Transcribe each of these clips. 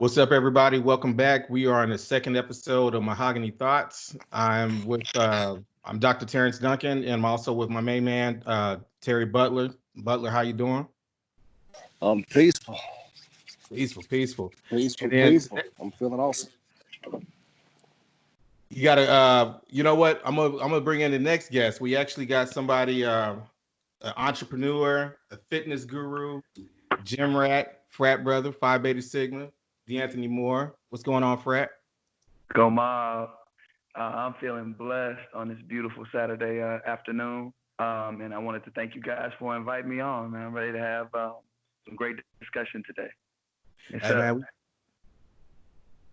What's up, everybody? Welcome back. We are on the second episode of Mahogany Thoughts. I'm Dr. Terrence Duncan, and I'm also with my main man, Terry Butler. Butler, how you doing? Peaceful, Peaceful. peaceful, And then peaceful. I'm feeling awesome. you gotta, you know what? I'm gonna bring in the next guest. We actually got somebody, an entrepreneur, a fitness guru, gym rat, frat brother, Phi Beta Sigma, Deanthony Moore. What's going on, frat? Go Mob. I'm feeling blessed on this beautiful Saturday afternoon. And I wanted to thank you guys for inviting me on, man. I'm ready to have some great discussion today. Yes, Hey, man,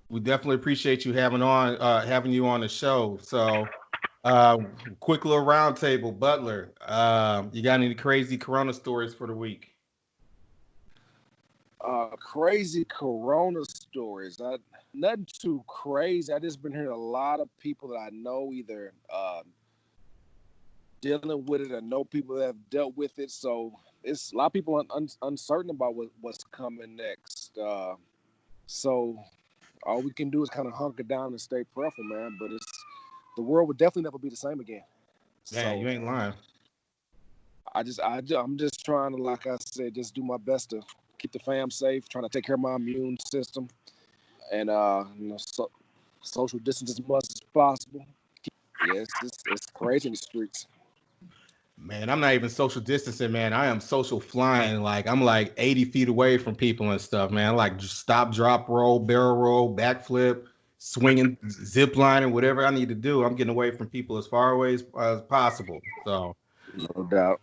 we definitely appreciate you having you on the show. So, quick little roundtable, Butler. You got any crazy Corona stories for the week? Crazy Corona stories. Nothing too crazy. I just been hearing a lot of people that I know either dealing with it or know people that have dealt with it. So it's a lot of people uncertain about what's coming next. So all we can do is kind of hunker down and stay prayerful, man. But the world would definitely never be the same again. Man, you ain't lying. I'm just trying to, like I said, just do my best to keep the fam safe, trying to take care of my immune system, and social distance as much as possible. Yes, it's crazy in the streets. Man, I'm not even social distancing, man. I am social flying. Like I'm like 80 feet away from people and stuff, man. Like just stop, drop, roll, barrel roll, backflip, swinging, zip lining, whatever I need to do. I'm getting away from people as far away as possible. So, No doubt.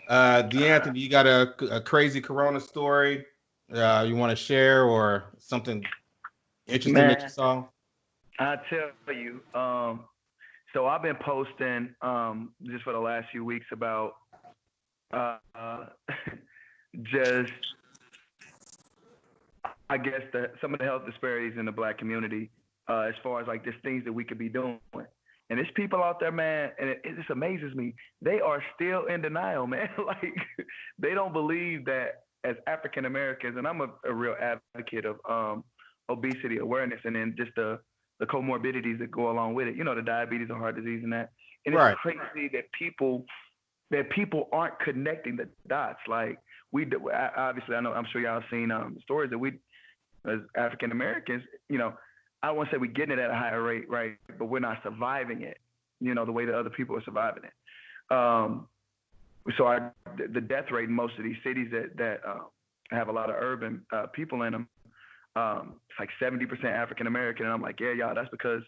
Deanthony, you got a crazy Corona story you want to share or something interesting that you man, saw? I tell you. So I've been posting just for the last few weeks about uh, just, I guess, some of the health disparities in the Black community as far as like just things that we could be doing. And there's people out there, man, and it just amazes me. They are still in denial, man. Like they don't believe that as African Americans, and I'm a real advocate of obesity awareness, and then just the comorbidities that go along with it. You know, the diabetes and heart disease and that. And it's Right. crazy that people aren't connecting the dots. Like obviously, I know, I'm sure y'all have seen stories that we as African Americans, you know, I don't want to say we're getting it at a higher rate, right? But we're not surviving it, you know, the way that other people are surviving it. So the death rate in most of these cities that have a lot of urban people in them, it's like 70% African American. And I'm like, yeah, y'all, that's because,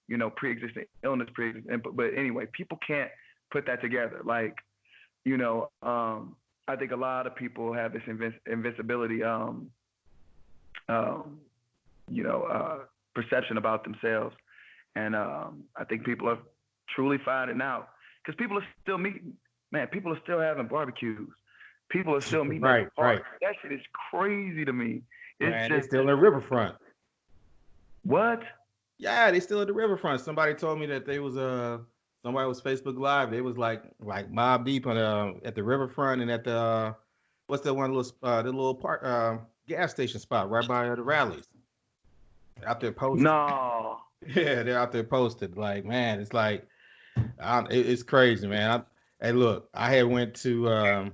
you know, pre-existing illness, but anyway, people can't put that together. Like, you know, I think a lot of people have this invincibility, perception about themselves. And I think people are truly finding out because people are still meeting. Man, people are still having barbecues. People are still meeting at the park. That shit is crazy to me. It's Man, just they still in the riverfront. what? Yeah, they still at the riverfront. Somebody told me that they was somebody was Facebook Live. They was like mob deep on at the riverfront and at the what's that one little the little park gas station spot right by the rallies. Out there posted. No. Yeah, they're out there posted. Like, man, it's like it's crazy, man. Hey, look, I had went to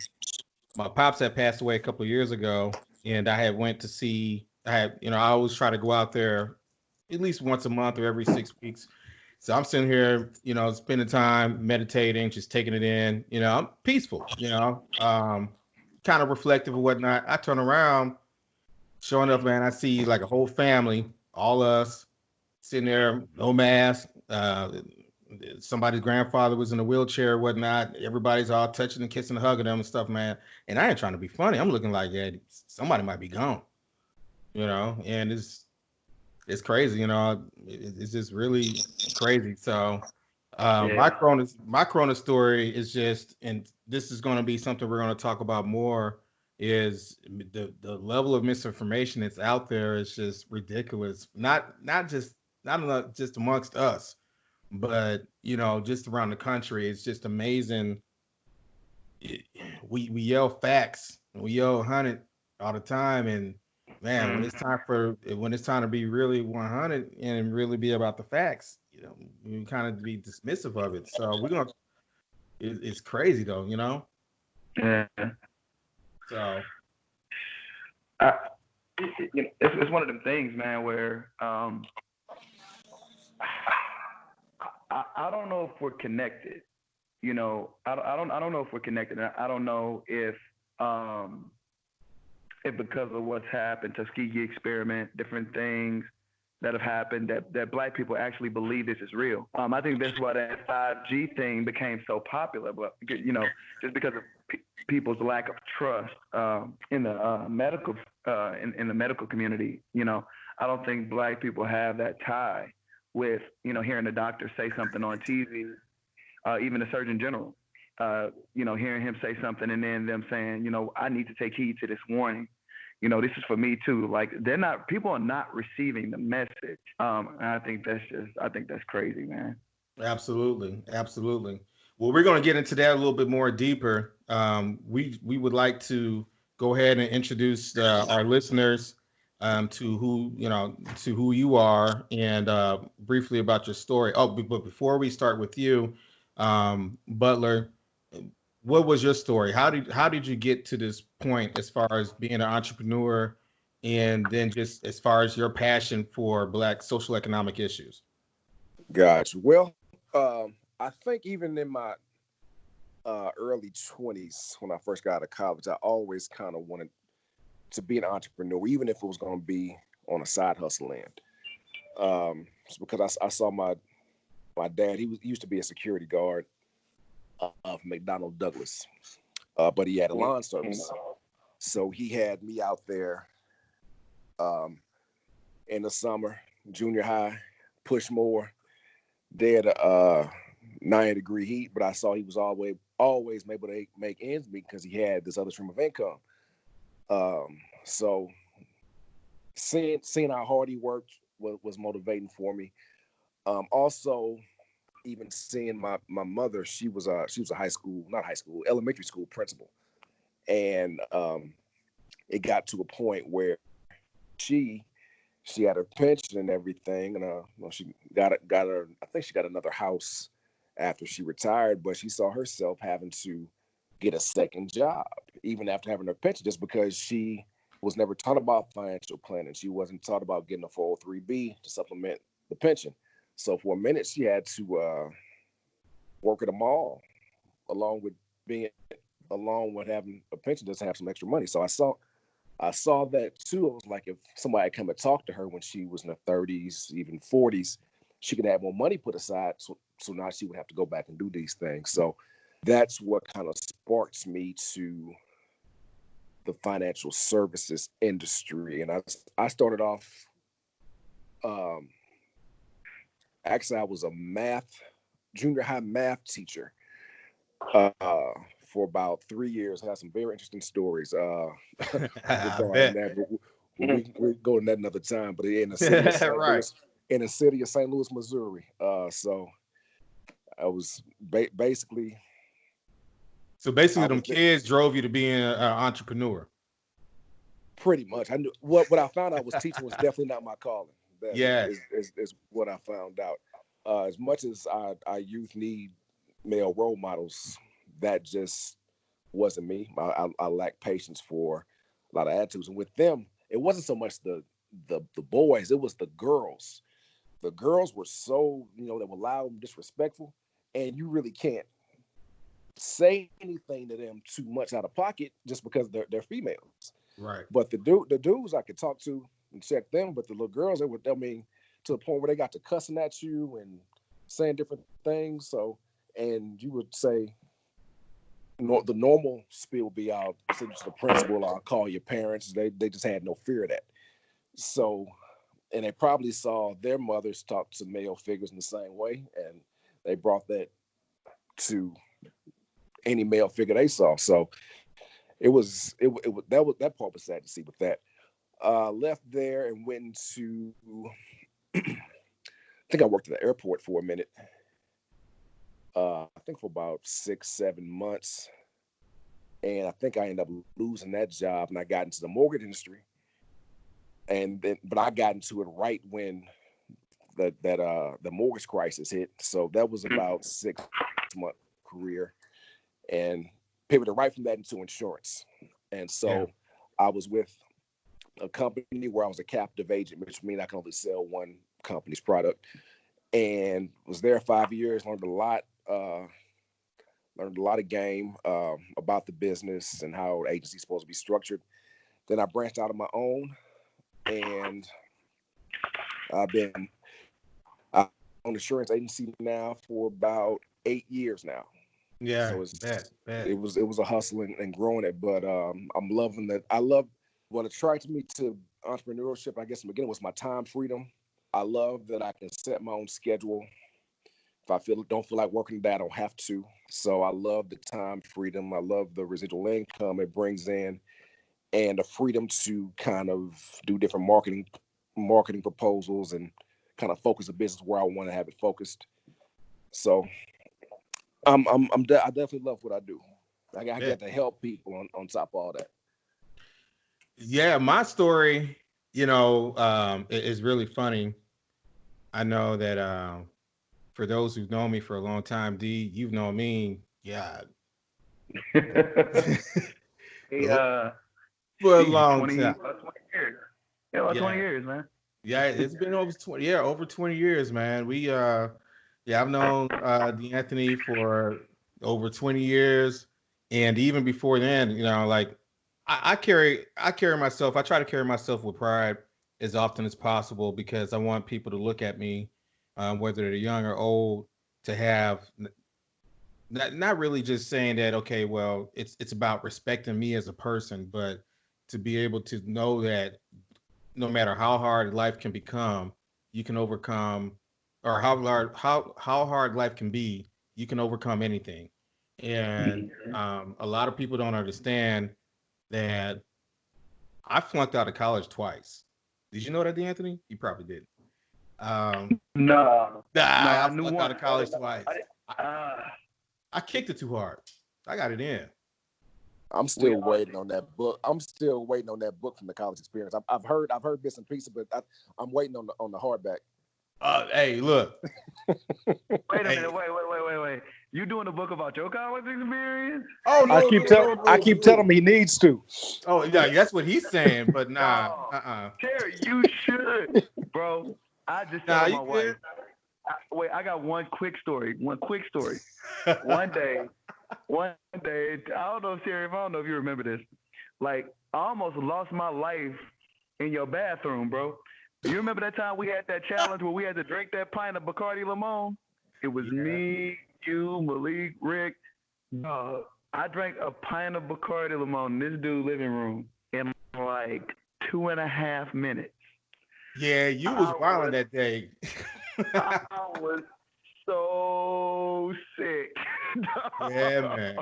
my pops had passed away a couple of years ago, and I had went to see. I always try to go out there at least once a month or every 6 weeks. So I'm sitting here, spending time meditating, just taking it in. I'm peaceful. Kind of reflective and whatnot. I turn around, showing up, man. I see like a whole family, all us sitting there, no mask. Somebody's grandfather was in a wheelchair or whatnot. Everybody's all touching and kissing and hugging them and stuff, man. And I ain't trying to be funny. I'm looking like, yeah, somebody might be gone, and it's crazy, it's just really crazy. So my corona story is just, and this is going to be something we're going to talk about more, is the level of misinformation that's out there is just ridiculous. Not just amongst us, but just around the country. It's just amazing. We yell facts, we yell 100 all the time, and man, when it's time to be really 100 and really be about the facts, you kind of be dismissive of it. So it's crazy though, Yeah. So I, it's one of them things, man, where I don't know if we're connected. I don't know if we're connected. I don't know if because of what's happened, Tuskegee experiment, different things that have happened, that Black people actually believe this is real. I think that's why that 5G thing became so popular, but just because of people's lack of trust in the medical in the medical community. I don't think Black people have that tie with hearing the doctor say something on TV, even the Surgeon General. Hearing him say something and then them saying, I need to take heed to this warning. This is for me too. Like people are not receiving the message. And I think that's crazy, man. absolutely, absolutely. Well, we're going to get into that a little bit more deeper. We would like to go ahead and introduce our listeners to who you are and briefly about your story. Oh, but before we start with you, Butler, what was your story? How did you get to this point as far as being an entrepreneur, and then just as far as your passion for Black social economic issues? Gotcha. Well, I think even in my early 20s, when I first got out of college, I always kind of wanted to be an entrepreneur, even if it was going to be on a side hustle end. It's because I saw my dad. He used to be a security guard of McDonnell Douglas, but he had a lawn service, so he had me out there in the summer, junior high, push more, dead 90-degree heat. But I saw he was always able to make ends meet because he had this other stream of income. So seeing how hard he worked was motivating for me. Also, even seeing my mother, she was a elementary school principal, and it got to a point where she had her pension and everything, and she got her. I think she got another house after she retired, but she saw herself having to get a second job even after having her pension, just because she was never taught about financial planning. She wasn't taught about getting a 403B to supplement the pension. So for a minute, she had to work at a mall, along with having a pension, just to have some extra money. So I saw that too. I was like, if somebody had come and talked to her when she was in her 30s, even 40s, she could have more money put aside. So now she would have to go back and do these things. So that's what kind of sparks me to the financial services industry. And I started off, actually, I was a junior high math teacher for about 3 years. I had some very interesting stories regarding that. But we go to that another time. But in the city of St. Right. Louis, in the city of St. Louis, Missouri. So I was basically. So basically, them kids drove you to being an entrepreneur. Pretty much. I knew what I found out was teaching was definitely not my calling. That is what I found out. As much as our youth need male role models, that just wasn't me. I lacked patience for a lot of attitudes, and with them, it wasn't so much the boys; it was the girls. The girls were so they were loud and disrespectful, and you really can't say anything to them too much out of pocket just because they're females. Right. But the dudes I could talk to and check them, but the little girls, to the point where they got to cussing at you and saying different things. So, and you would say, the normal spiel would be, I'll send you to the principal, I'll call your parents. They just had no fear of that. So, and they probably saw their mothers talk to male figures in the same way, and they brought that to any male figure they saw. So that part was sad to see with that. Left there and went to, I think I worked at the airport for a minute. I think for about 6-7 months. And I think I ended up losing that job, and I got into the mortgage industry. and then but I got into it right when the mortgage crisis hit. So that was about 6 month career, and pivoted right from that into insurance. And so I was with a company where I was a captive agent, which means I can only sell one company's product, and was there 5 years. Learned a lot. Learned a lot of game about the business and how an agency's supposed to be structured. Then I branched out on my own, and I've been on insurance agency now for about 8 years now. Yeah, So bet. it was a hustle and growing it, but I'm loving that. I love what attracted me to entrepreneurship. I guess in the beginning was my time freedom. I love that I can set my own schedule. If I don't feel like working today, I don't have to. So I love the time freedom. I love the residual income it brings in, and the freedom to kind of do different marketing proposals and kind of focus the business where I want to have it focused. So I definitely love what I do. I get to help people on top of all that. Yeah, my story, is really funny. I know that for those who've known me for a long time, D, you've known me, yeah. For a long 20 time. 20 years. Yeah, about 20 years, man. Yeah, it's been over 20, over 20 years, man. I've known Deanthony for over 20 years. And even before then, like I carry myself, I try to carry myself with pride as often as possible because I want people to look at me, whether they're young or old, to have not really just saying that, okay, well, it's about respecting me as a person, but to be able to know that no matter how hard life can become, you can overcome, or how hard life can be, you can overcome anything. And a lot of people don't understand that I flunked out of college twice. Did you know that, Anthony? You probably did. No, I knew flunked one. out of college twice. I kicked it too hard. I got it in. I'm still waiting on that book. I'm still waiting on that book from the college experience. I've heard bits and pieces, but I'm waiting on the hardback. Hey, look. Wait a minute. Wait. You doing a book about your college experience? Oh no! I keep telling him he needs to. Oh yeah, that's what he's saying. But nah. Terry, you should, bro. I just told my wife. I got one quick story. One day, I don't know, Terry, I don't know if you remember this. Like, I almost lost my life in your bathroom, bro. You remember that time we had that challenge where we had to drink that pint of Bacardi Limon? It was me, you, Malik, Rick. I drank a pint of Bacardi Limon in this dude's living room in like 2.5 minutes. Yeah, you was wilding that day. I was so sick. Yeah, man.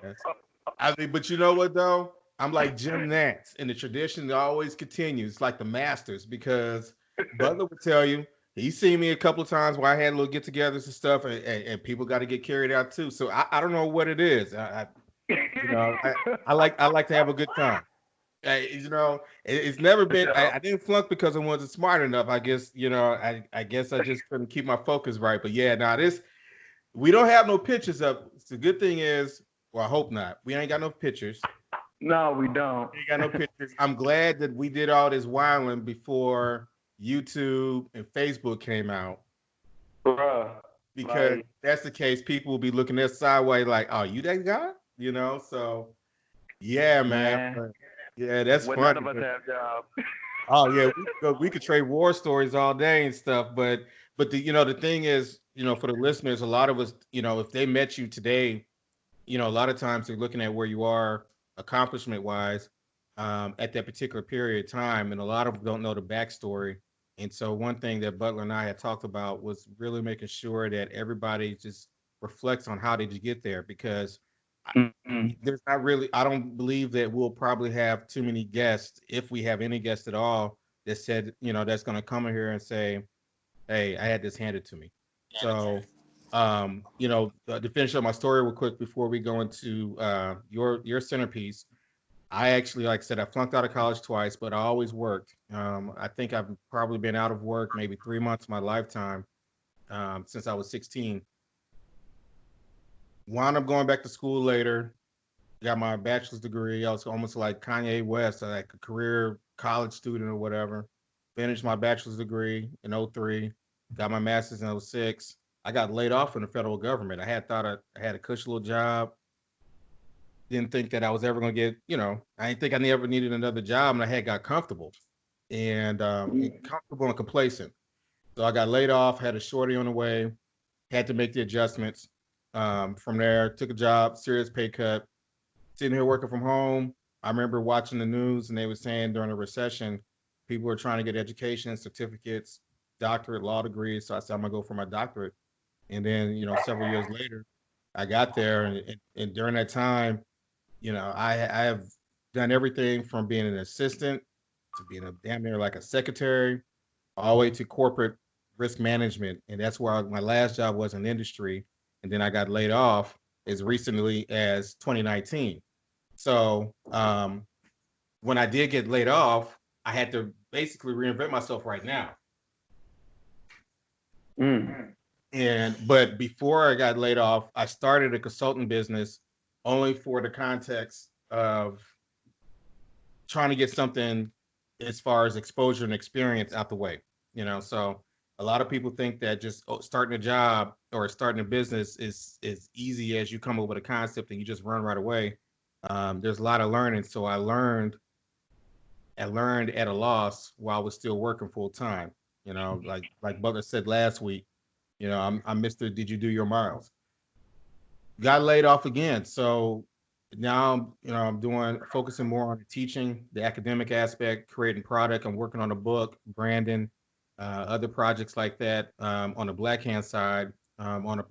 I mean, but you know what though? I'm like Jim Nance, and the tradition always continues, like the Masters, because Butler would tell you he's seen me a couple of times where I had little get-togethers and stuff, and people got to get carried out too. So I don't know what it is. I like to have a good time. It's never been. I didn't flunk because I wasn't smart enough. I guess I guess I just couldn't keep my focus right. But yeah, we don't have no pictures up. The good thing is, well, I hope not. We ain't got no pictures. No, we don't. We ain't got no pictures. I'm glad that we did all this wilding before YouTube and Facebook came out. Bruh. Because if that's the case, people will be looking at sideways like, "Oh, you that guy?" So yeah, man. Yeah, that's funny. None of us have jobs. Oh yeah, we could trade war stories all day and stuff, but the thing is, for the listeners, a lot of us, if they met you today, a lot of times they're looking at where you are accomplishment wise at that particular period of time, and a lot of them don't know the backstory. And so one thing that Butler and I had talked about was really making sure that everybody just reflects on how did you get there, because there's not really, I don't believe that we'll probably have too many guests, if we have any guests at all, that said, that's going to come in here and say, hey, I had this handed to me. So, to finish up my story real quick before we go into your centerpiece, I actually, like I said, I flunked out of college twice, but I always worked. I think I've probably been out of work maybe 3 months of my lifetime since I was 16. Wound up going back to school later, got my bachelor's degree. I was almost like Kanye West, like a career college student or whatever. Finished my bachelor's degree in '03, got my master's in '06. I got laid off from the federal government. I had thought I had a cushy little job. Didn't think that I was ever going to get, I didn't think I ever needed another job. And I had got comfortable and comfortable and complacent. So I got laid off, had a shorty on the way, had to make the adjustments. From there, took a job, serious pay cut, sitting here working from home. I remember watching the news and they were saying during the recession, people were trying to get education, certificates, doctorate, law degrees. So I said, I'm gonna go for my doctorate. And then, several years later, I got there. And during that time, I have done everything from being an assistant to being a damn near like a secretary, all the way to corporate risk management. And that's where my last job was in industry. And then I got laid off as recently as 2019. So when I did get laid off, I had to basically reinvent myself right now. But before I got laid off, I started a consulting business only for the context of trying to get something as far as exposure and experience out the way. So a lot of people think that just starting a job or starting a business is easy as you come up with a concept and you just run right away. There's a lot of learning. So I learned at a loss while I was still working full time. Like Butler said last week, I'm Mr. Did you do your miles? Got laid off again. So now, I'm focusing more on the teaching, the academic aspect, creating product. I'm working on a book, branding, other projects like that. On the Black hand side, on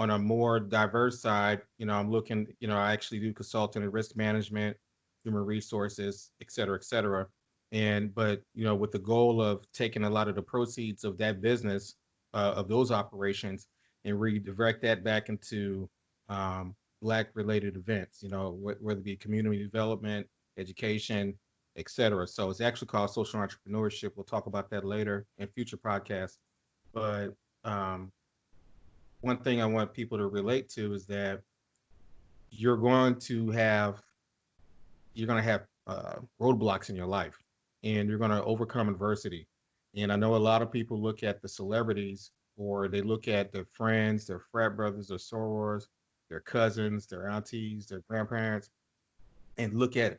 a more diverse side, I'm looking. I actually do consulting and risk management, human resources, et cetera, et cetera. But with the goal of taking a lot of the proceeds of that business, of those operations, and redirect that back into Black related events, whether it be community development, education, etc. So it's actually called social entrepreneurship. We'll talk about that later in future podcasts. But one thing I want people to relate to is that you're going to have roadblocks in your life, and you're going to overcome adversity. And I know a lot of people look at the celebrities, or they look at their friends, their frat brothers, their sorors, their cousins, their aunties, their grandparents, and look at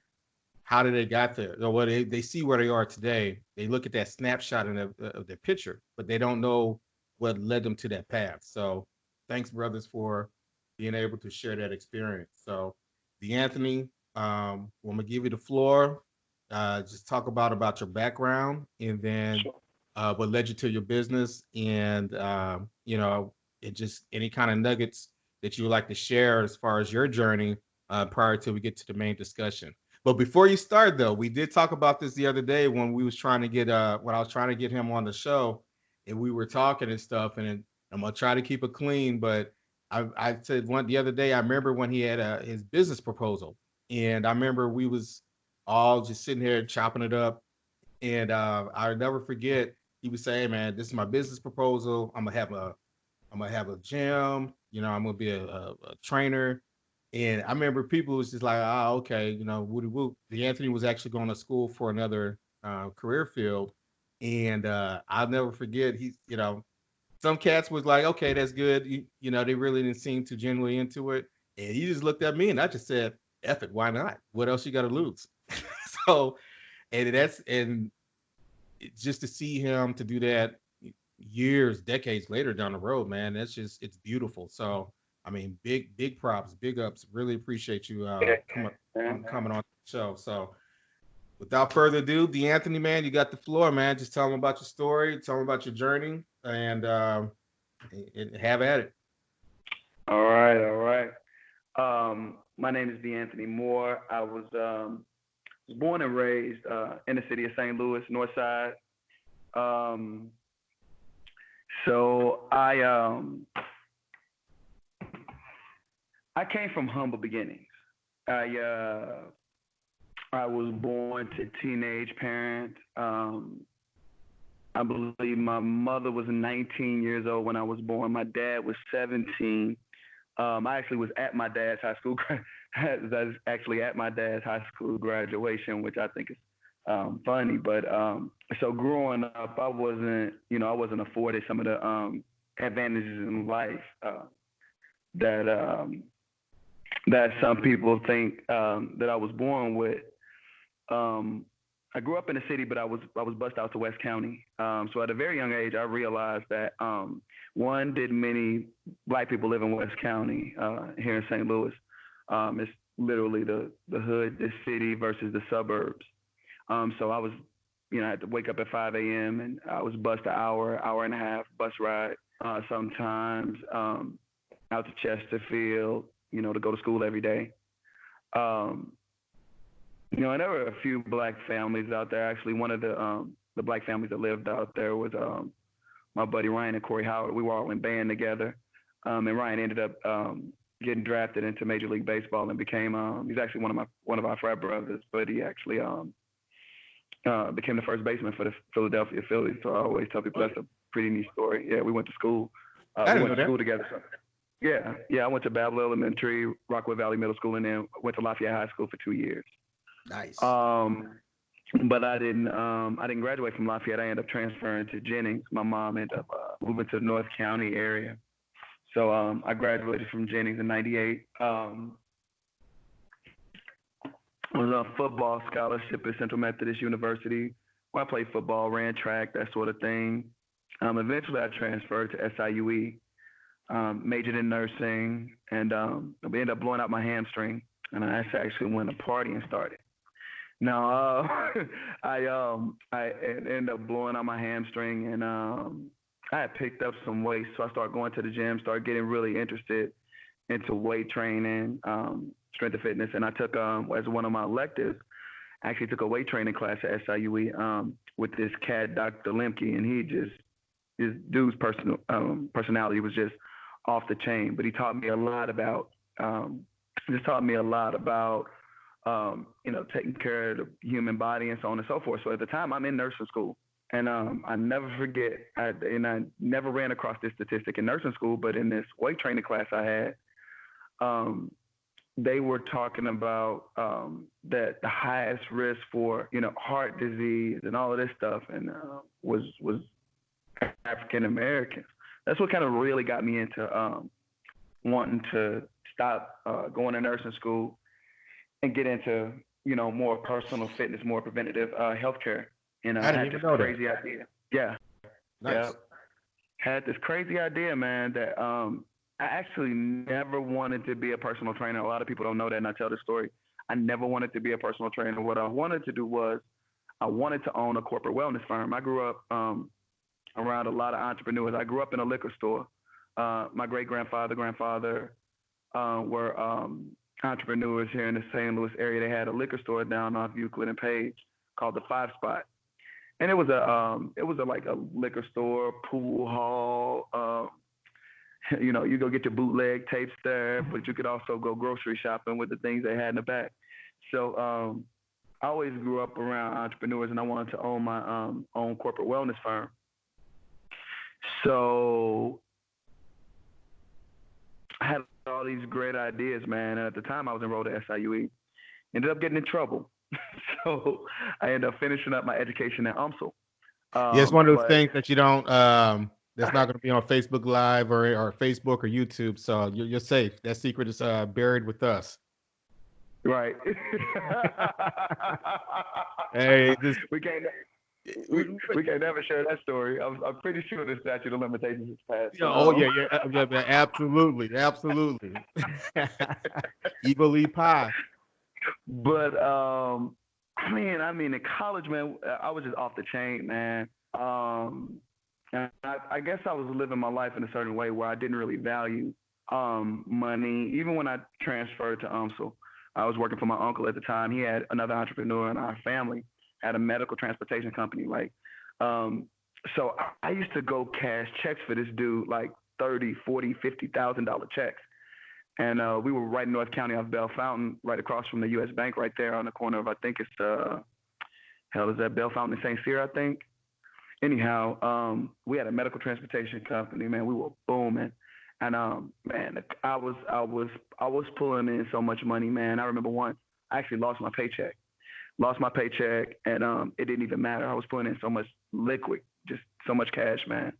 how did they got there. Or what they see where they are today. They look at that snapshot of their picture, but they don't know what led them to that path. So thanks, brothers, for being able to share that experience. So Deanthony, I'm gonna give you the floor. Just talk about your background, and then what led you to your business, and it just any kind of nuggets that you would like to share as far as your journey prior to we get to the main discussion. But before you start, though, we did talk about this the other day when we was trying to get when I was trying to get him on the show, and we were talking and stuff, and I'm gonna try to keep it clean. But I said one the other day, I remember when he had his business proposal, and I remember we was all just sitting here chopping it up, and I'll never forget. He was saying, "Man, this is my business proposal. I'm gonna have a gym. I'm gonna be a trainer." And I remember people was just like, "Ah, okay, woody whoop." The Anthony was actually going to school for another career field, and I'll never forget. Some cats was like, "Okay, that's good." They really didn't seem too genuinely into it, and he just looked at me, and I just said, "F it, why not? What else you got to lose?" So, and just to see him to do that years, decades later down the road, man, it's beautiful. So, I mean, big props, big ups. Really appreciate you coming on the show. So, without further ado, Deanthony, man, you got the floor, man. Just tell them about your story, tell them about your journey, and have at it. All right. My name is Deanthony Moore. I was born and raised in the city of St. Louis, North Side. So I came from humble beginnings. I I was born to teenage parents. I believe my mother was 19 years old when I was born. My dad was 17. I actually was at my dad's high school. That's actually at my dad's high school graduation, which I think is funny. But so growing up, I wasn't afforded some of the advantages in life that that some people think that I was born with. I grew up in the city, but I was bused out to West County. So at a very young age, I realized that one, did many Black people live in West County here in St. Louis? It's literally the hood, the city versus the suburbs. So I was, I had to wake up at 5 a.m. and I was bused an hour and a half bus ride sometimes out to Chesterfield, to go to school every day. And there were a few Black families out there. Actually, one of the Black families that lived out there was my buddy Ryan and Corey Howard. We were all in band together, and Ryan ended up getting drafted into Major League Baseball and became he's actually one of our frat brothers, but he actually became the first baseman for the Philadelphia Phillies. So I always tell people that's a pretty neat story. Yeah, we went to school. We went to school together. So. Yeah. I went to Babel Elementary, Rockwood Valley Middle School, and then went to Lafayette High School for 2 years. Nice. But I didn't graduate from Lafayette. I ended up transferring to Jennings. My mom ended up moving to the North County area. So I graduated from Jennings in '98. Was on a football scholarship at Central Methodist University, where I played football, ran track, that sort of thing. Eventually, I transferred to SIUE, majored in nursing, and we ended up blowing out my hamstring, and I actually went to partying started. Now, I ended up blowing out my hamstring, and I had picked up some weight, so I started going to the gym, started getting really interested into weight training, strength and fitness, and I took, as one of my electives, I actually took a weight training class at SIUE with this cat, Dr. Lemke, and his dude's personality was just off the chain, but he taught me a lot about, taking care of the human body and so on and so forth. So at the time, I'm in nursing school, and I never forget, I never ran across this statistic in nursing school, but in this weight training class I had, they were talking about that the highest risk for, heart disease and all of this stuff, and was African Americans. That's what kind of really got me into wanting to stop going to nursing school and get into, more personal fitness, more preventative healthcare. And I had this crazy idea. Yeah. Nice. Yeah. Had this crazy idea, man, that I actually never wanted to be a personal trainer. A lot of people don't know that, and I tell this story. I never wanted to be a personal trainer. What I wanted to do was I wanted to own a corporate wellness firm. I grew up around a lot of entrepreneurs. I grew up in a liquor store. My grandfather were entrepreneurs here in the St. Louis area. They had a liquor store down off Euclid and Page called the Five Spot, and it was like a liquor store, pool hall. You go get your bootleg tapes there, but you could also go grocery shopping with the things they had in the back. So I always grew up around entrepreneurs, and I wanted to own my own corporate wellness firm. So I had all these great ideas, man. And at the time, I was enrolled at SIUE. Ended up getting in trouble. So I ended up finishing up my education at UMSL. Yeah, it's one of those things that you don't, that's not going to be on Facebook Live or Facebook or YouTube. So you're safe. That secret is buried with us. Right. Hey, we can never share that story. I'm pretty sure the statute of limitations is passed. Yeah, absolutely. Evilly pie. But I mean, in college, man, I was just off the chain, man. And I guess I was living my life in a certain way where I didn't really value money. Even when I transferred to UMSL, I was working for my uncle at the time. He had another entrepreneur in our family, had a medical transportation company. So I used to go cash checks for this dude, like $30,000, $40,000, $50,000 checks. And we were right in North County off Bell Fountain, right across from the U.S. Bank, right there on the corner of, I think it's, hell, is that Bell Fountain in St. Cyr, I think? Anyhow, we had a medical transportation company, man. We were booming. And man, I was pulling in so much money, man. I remember once I actually lost my paycheck. And it didn't even matter. I was putting in so much liquid, just so much cash, man.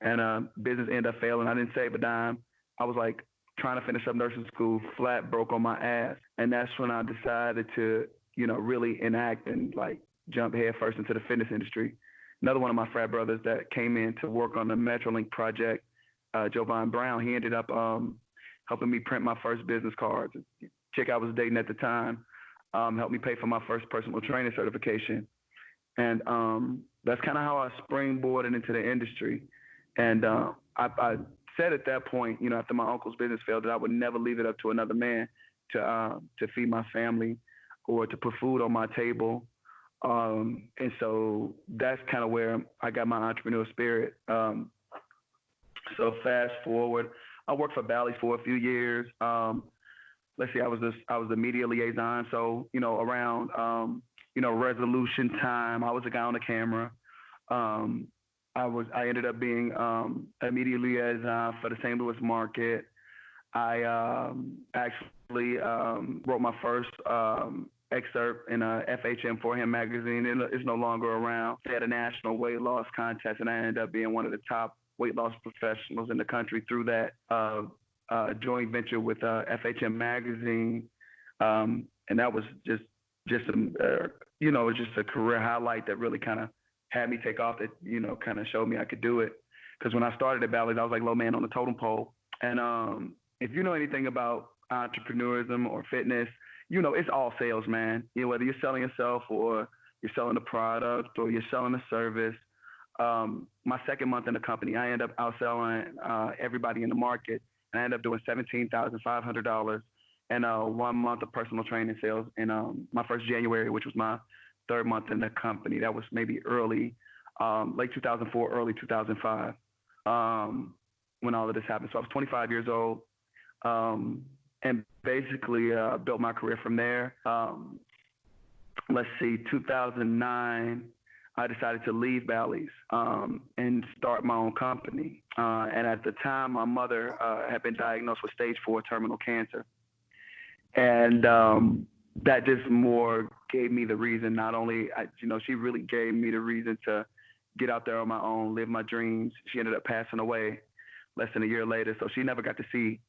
And business ended up failing. I didn't save a dime. I was like trying to finish up nursing school, flat broke on my ass. And that's when I decided to, really enact and like jump headfirst into the fitness industry. Another one of my frat brothers that came in to work on the Metrolink project, Jovan Brown, he ended up helping me print my first business cards. The chick I was dating at the time helped me pay for my first personal training certification. And that's kind of how I springboarded into the industry. And I said at that point, after my uncle's business failed, that I would never leave it up to another man to feed my family or to put food on my table. And so that's kind of where I got my entrepreneurial spirit. So fast forward, I worked for Bally's for a few years. Let's see, I was the media liaison. So, around, resolution time, I was a guy on the camera. I ended up being a media liaison for the St. Louis market. I actually wrote my first excerpt in a FHM for him magazine. It's no longer around. They had a national weight loss contest, and I ended up being one of the top weight loss professionals in the country through that joint venture with FHM magazine. And that was just just a career highlight that really kind of had me take off, that, kind of showed me I could do it. Because when I started at Bally's, I was like low man on the totem pole. And if you know anything about entrepreneurism or fitness, it's all sales, man. Whether you're selling yourself or you're selling a product or you're selling a service. My second month in the company, I ended up outselling everybody in the market. And I ended up doing $17,500 and 1 month of personal training sales in my first January, which was my third month in the company. That was maybe early, late 2004, early 2005, when all of this happened. So I was 25 years old, and basically built my career from there. Let's see, 2009, I decided to leave Bally's and start my own company. And at the time, my mother had been diagnosed with stage 4 terminal cancer. And that just more gave me the reason. Not only, she really gave me the reason to get out there on my own, live my dreams. She ended up passing away less than a year later, so she never got to see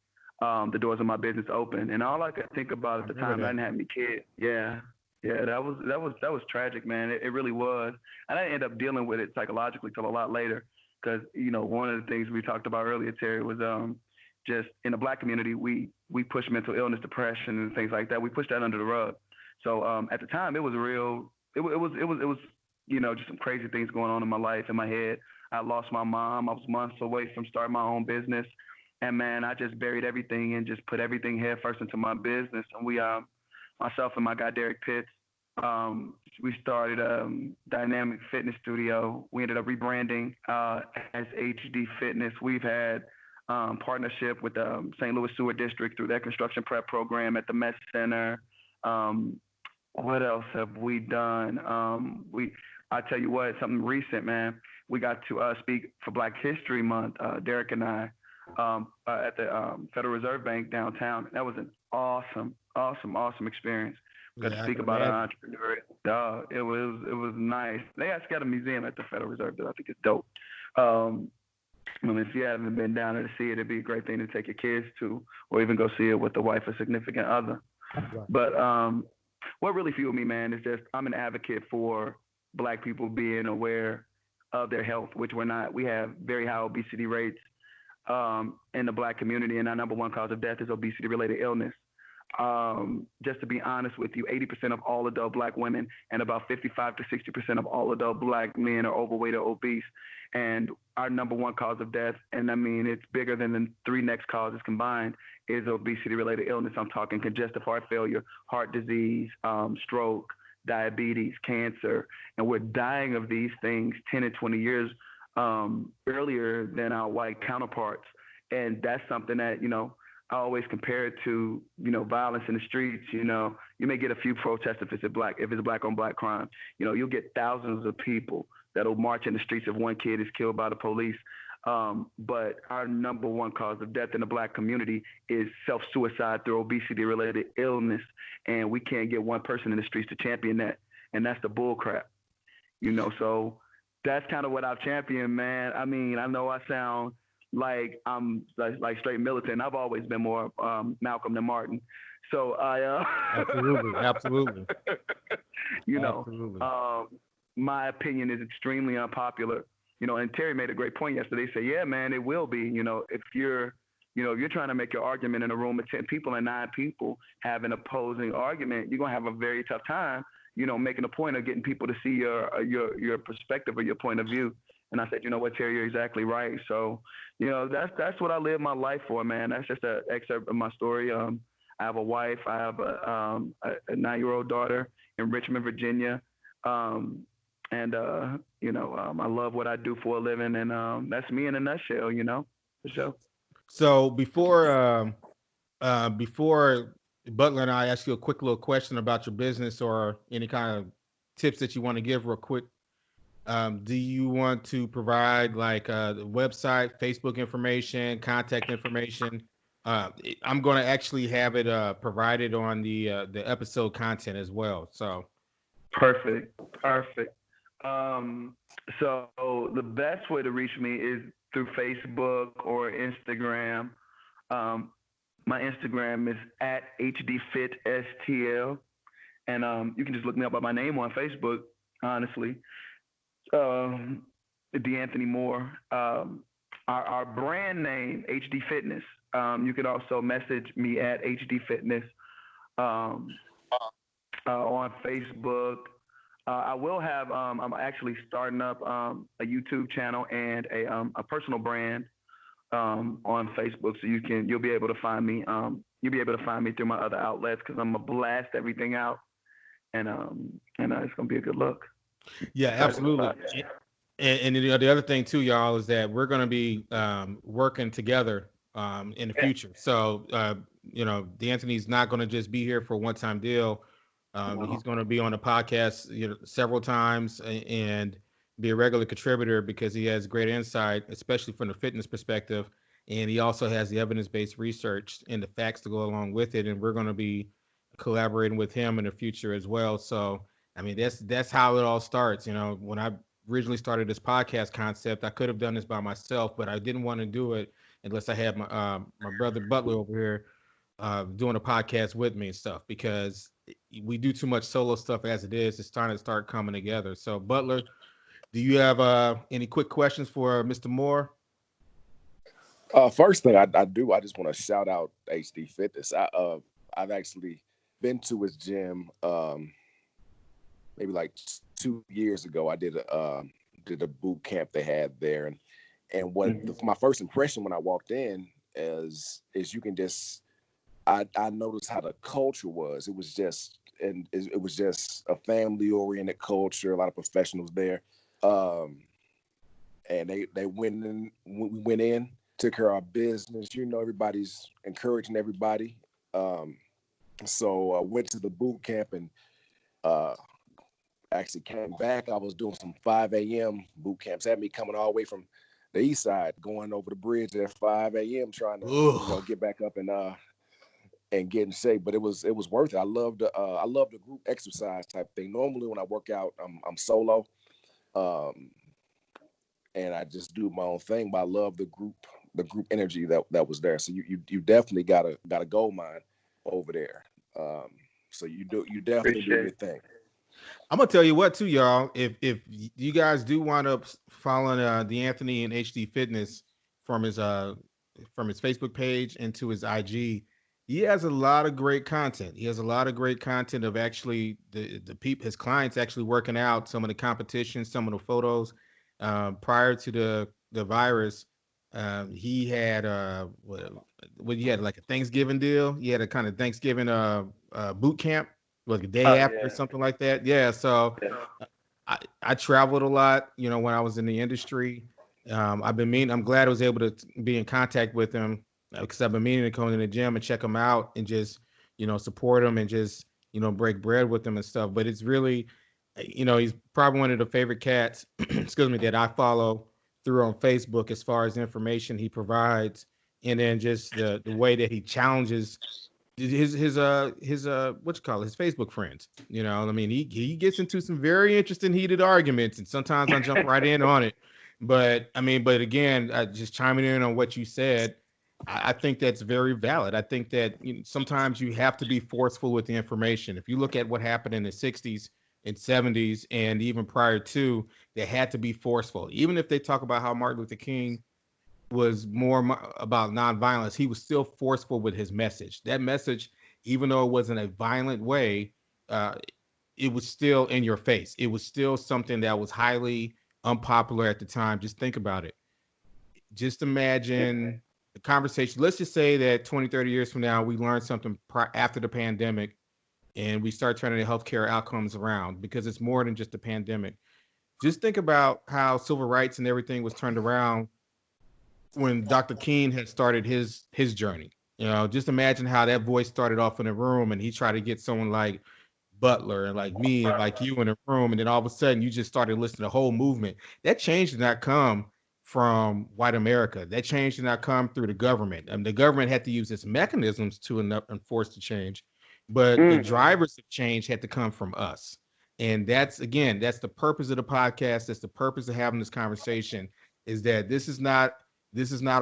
the doors of my business open. And all I could think about at the time, I didn't have any kids. Yeah, that was tragic, man. It really was. And I ended up dealing with it psychologically till a lot later, because one of the things we talked about earlier, Terry, was just in the Black community, we push mental illness, depression, and things like that. We push that under the rug. So at the time, it was real. It was just some crazy things going on in my life, in my head. I lost my mom. I was months away from starting my own business, and man, I just buried everything and just put everything head first into my business. And we, myself and my guy Derek Pitts, we started a dynamic fitness studio. We ended up rebranding as HDFitness. We've had partnership with the St. Louis Sewer District through their construction prep program at the Met Center. What else have we done? I tell you what, something recent, man. We got to speak for Black History Month, Derek and I, at the Federal Reserve Bank downtown. That was an awesome experience. Got to speak about entrepreneurial. It was nice. They actually got a museum at the Federal Reserve that I think is dope. If you haven't been down there to see it, it'd be a great thing to take your kids to, or even go see it with the wife or significant other. Right. But what really fueled me, man, is just I'm an advocate for Black people being aware of their health, which we're not. We have very high obesity rates in the Black community, and our number one cause of death is obesity-related illness. Just to be honest with you, 80% of all adult Black women and about 55 to 60% of all adult Black men are overweight or obese. And our number one cause of death, and I mean, it's bigger than the 3 next causes combined, is obesity-related illness. I'm talking congestive heart failure, heart disease, stroke, diabetes, cancer. And we're dying of these things 10 and 20 years earlier than our white counterparts. And that's something that, I always compare it to, violence in the streets. You may get a few protests if it's black on black crime. You'll get thousands of people that'll march in the streets if one kid is killed by the police. But our number one cause of death in the black community is self-suicide through obesity-related illness. And we can't get one person in the streets to champion that. And that's the bull crap, so that's kind of what I've championed, man. I mean, I know I sound like I'm like straight militant. I've always been more Malcolm than Martin. So absolutely. Absolutely. Absolutely. My opinion is extremely unpopular. And Terry made a great point yesterday. He said, yeah, man, it will be. If you're trying to make your argument in a room of 10 people and 9 people have an opposing argument, you're going to have a very tough time, making a point of getting people to see your perspective or your point of view. And I said, you know what, Terry, you're exactly right. So, that's what I live my life for, man. That's just an excerpt of my story. I have a wife. I have a 9-year-old daughter in Richmond, Virginia. I love what I do for a living. And that's me in a nutshell, for sure. So before Butler and I ask you a quick little question about your business or any kind of tips that you want to give real quick, do you want to provide like the website, Facebook information, contact information? I'm going to actually have it provided on the episode content as well. So perfect. So the best way to reach me is through Facebook or Instagram. My Instagram is at HDFitSTL, and you can just look me up by my name on Facebook. Honestly, Deanthony Moore. Our brand name, HDFitness. You can also message me at HDFitness on Facebook. I will have. I'm actually starting up a YouTube channel and a personal brand on Facebook, so you'll be able to find me. You'll be able to find me through my other outlets because I'm gonna blast everything out, and it's gonna be a good look. Yeah, absolutely. And the other thing too, y'all, is that we're going to be working together in the future. So, Deanthony's not going to just be here for a one-time deal. He's going to be on the podcast, several times and be a regular contributor because he has great insight, especially from the fitness perspective. And he also has the evidence-based research and the facts to go along with it. And we're going to be collaborating with him in the future as well. So, I mean, that's how it all starts. When I originally started this podcast concept, I could have done this by myself, but I didn't want to do it unless I had my brother Butler over here doing a podcast with me and stuff, because we do too much solo stuff as it is. It's starting to start coming together. So Butler, do you have any quick questions for Mr. Moore? First thing I do, I just want to shout out HD Fitness. I've actually been to his gym maybe like 2 years ago. I did a boot camp they had there, and what my first impression when I walked in is you can just I noticed how the culture was. It was just a family oriented culture. A lot of professionals there, and they went in. We went in, took care of our business. Everybody's encouraging everybody. So I went to the boot camp and actually came back. I was doing some 5 a.m. boot camps. Had me coming all the way from the east side, going over the bridge at 5 a.m. trying to get back up and get in shape. But it was worth it. I love the group exercise type thing. Normally when I work out, I'm solo, and I just do my own thing. But I love the group energy that was there. So you definitely got a gold mine over there. So you definitely do your thing. I'm gonna tell you what, too, y'all. If you guys do wind up following Deanthony and HD Fitness from his Facebook page into his IG, he has a lot of great content. He has a lot of great content of actually the people, his clients actually working out, some of the competitions, some of the photos. Prior to the virus, he had what he had like a Thanksgiving deal. He had a kind of Thanksgiving boot camp, like a day after or something like that. Yeah. So I traveled a lot, when I was in the industry. I'm glad I was able to be in contact with him because I've been meaning to come in the gym and check him out and just, support him and just, break bread with him and stuff. But it's really, he's probably one of the favorite cats, excuse me, that I follow through on Facebook as far as information he provides. And then just the way that he challenges his what you call it, his Facebook friends. I mean, he gets into some very interesting heated arguments, and sometimes I jump right in on it. But I mean, but again, just chiming in on what you said, I think that's very valid. I think that sometimes you have to be forceful with the information. If you look at what happened in the 60s and 70s and even prior to, they had to be forceful. Even if they talk about how Martin Luther King was more about nonviolence, he was still forceful with his message. That message, even though it wasn't a violent way, uh, it was still in your face. It was still something that was highly unpopular at the time. Just think about it. Just imagine the conversation. Let's just say that 20, 30 years from now, we learn something after the pandemic and we start turning the healthcare outcomes around, because it's more than just a pandemic. Just think about how civil rights and everything was turned around when Dr. King had started his journey. Just imagine how that voice started off in a room and he tried to get someone like Butler and like me and like you in a room, and then all of a sudden you just started listening to the whole movement. That change did not come from white America. That change did not come through the government. And the government had to use its mechanisms to enforce the change, but the drivers of change had to come from us. And that's the purpose of the podcast. That's the purpose of having this conversation, is that this is not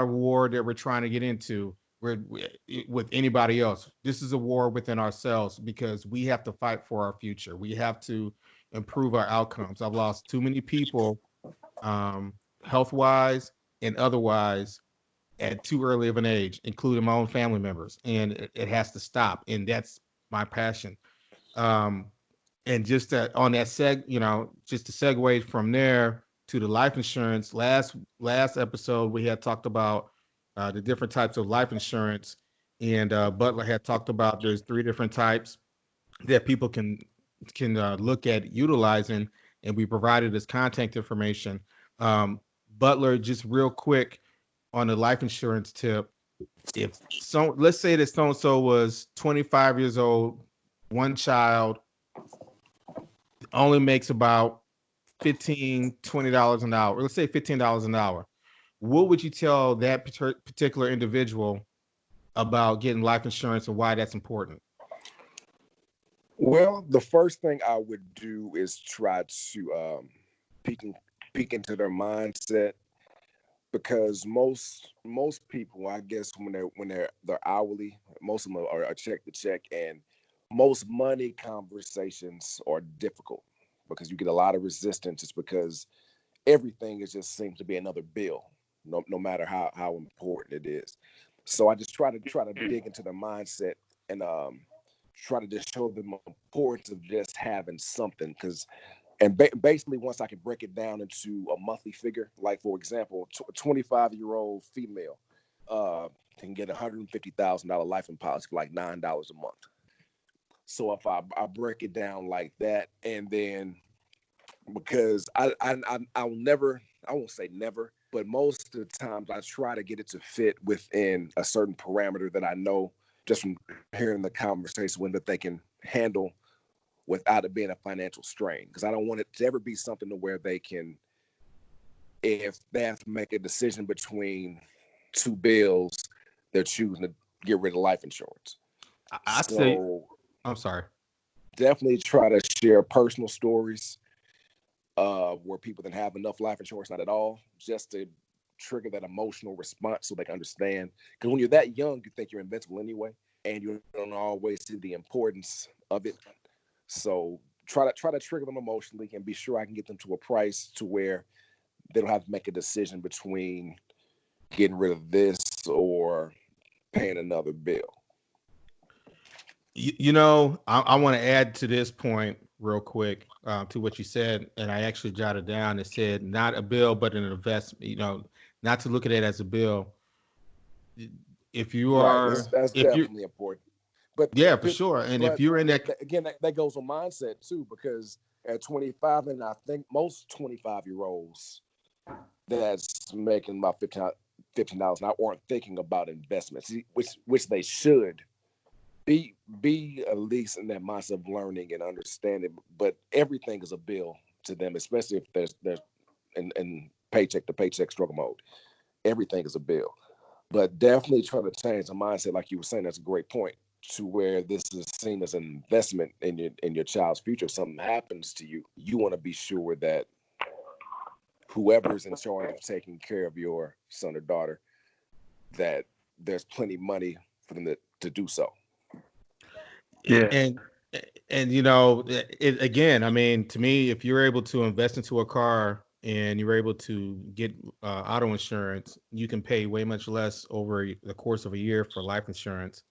a war that we're trying to get into with anybody else. This is a war within ourselves, because we have to fight for our future. We have to improve our outcomes. I've lost too many people, health wise and otherwise, at too early of an age, including my own family members. And it has to stop. And that's my passion. Um, and just that on that just to segue from there to the life insurance. Last episode we had talked about the different types of life insurance, and Butler had talked about there's three different types that people can look at utilizing, and we provided this contact information. Butler, just real quick on the life insurance tip. If let's say that so and so was 25 years old, one child, only makes about $15-20 an hour. Let's say $15 an hour. What would you tell that particular individual about getting life insurance and why that's important? Well, the first thing I would do is try to peek into their mindset, because most people, I guess, when they're hourly, most of them are check to check, and most money conversations are difficult because you get a lot of resistance, just because everything is just seems to be another bill, no matter how important it is. So I just try to dig into their mindset and try to just show them the importance of just having something, because basically, once I can break it down into a monthly figure, like for example, a 25-year-old female can get $150,000 life in policy for like $9 a month. So if I break it down like that, and then because I'll never, I won't say never, but most of the times I try to get it to fit within a certain parameter that I know just from hearing the conversation that they can handle without it being a financial strain. Because I don't want it to ever be something to where they can, if they have to make a decision between two bills, they're choosing to get rid of life insurance. I'd say, I'm sorry. Definitely try to share personal stories where people didn't have enough life insurance, not at all, just to trigger that emotional response so they can understand. Because when you're that young, you think you're invincible anyway, and you don't always see the importance of it. So try to trigger them emotionally and be sure I can get them to a price to where they don't have to make a decision between getting rid of this or paying another bill. I want to add to this point real quick to what you said, and I actually jotted down. It said not a bill, but an investment. Not to look at it as a bill. If you are, right, that's if you, definitely important. But yeah, for sure. And if you're in that, again, that goes on mindset too, because at 25, and I think most 25-year-olds that's making about $15 and aren't thinking about investments, which they should be at least in that mindset of learning and understanding. But everything is a bill to them, especially if there's in paycheck to paycheck struggle mode. Everything is a bill. But definitely trying to change the mindset, like you were saying, that's a great point, to where this is seen as an investment in your child's future. If something happens to you, you want to be sure that whoever's in charge of taking care of your son or daughter, that there's plenty of money for them to do so. Yeah. And you know, again, I mean, to me, if you're able to invest into a car and you're able to get auto insurance, you can pay way much less over the course of a year for life insurance.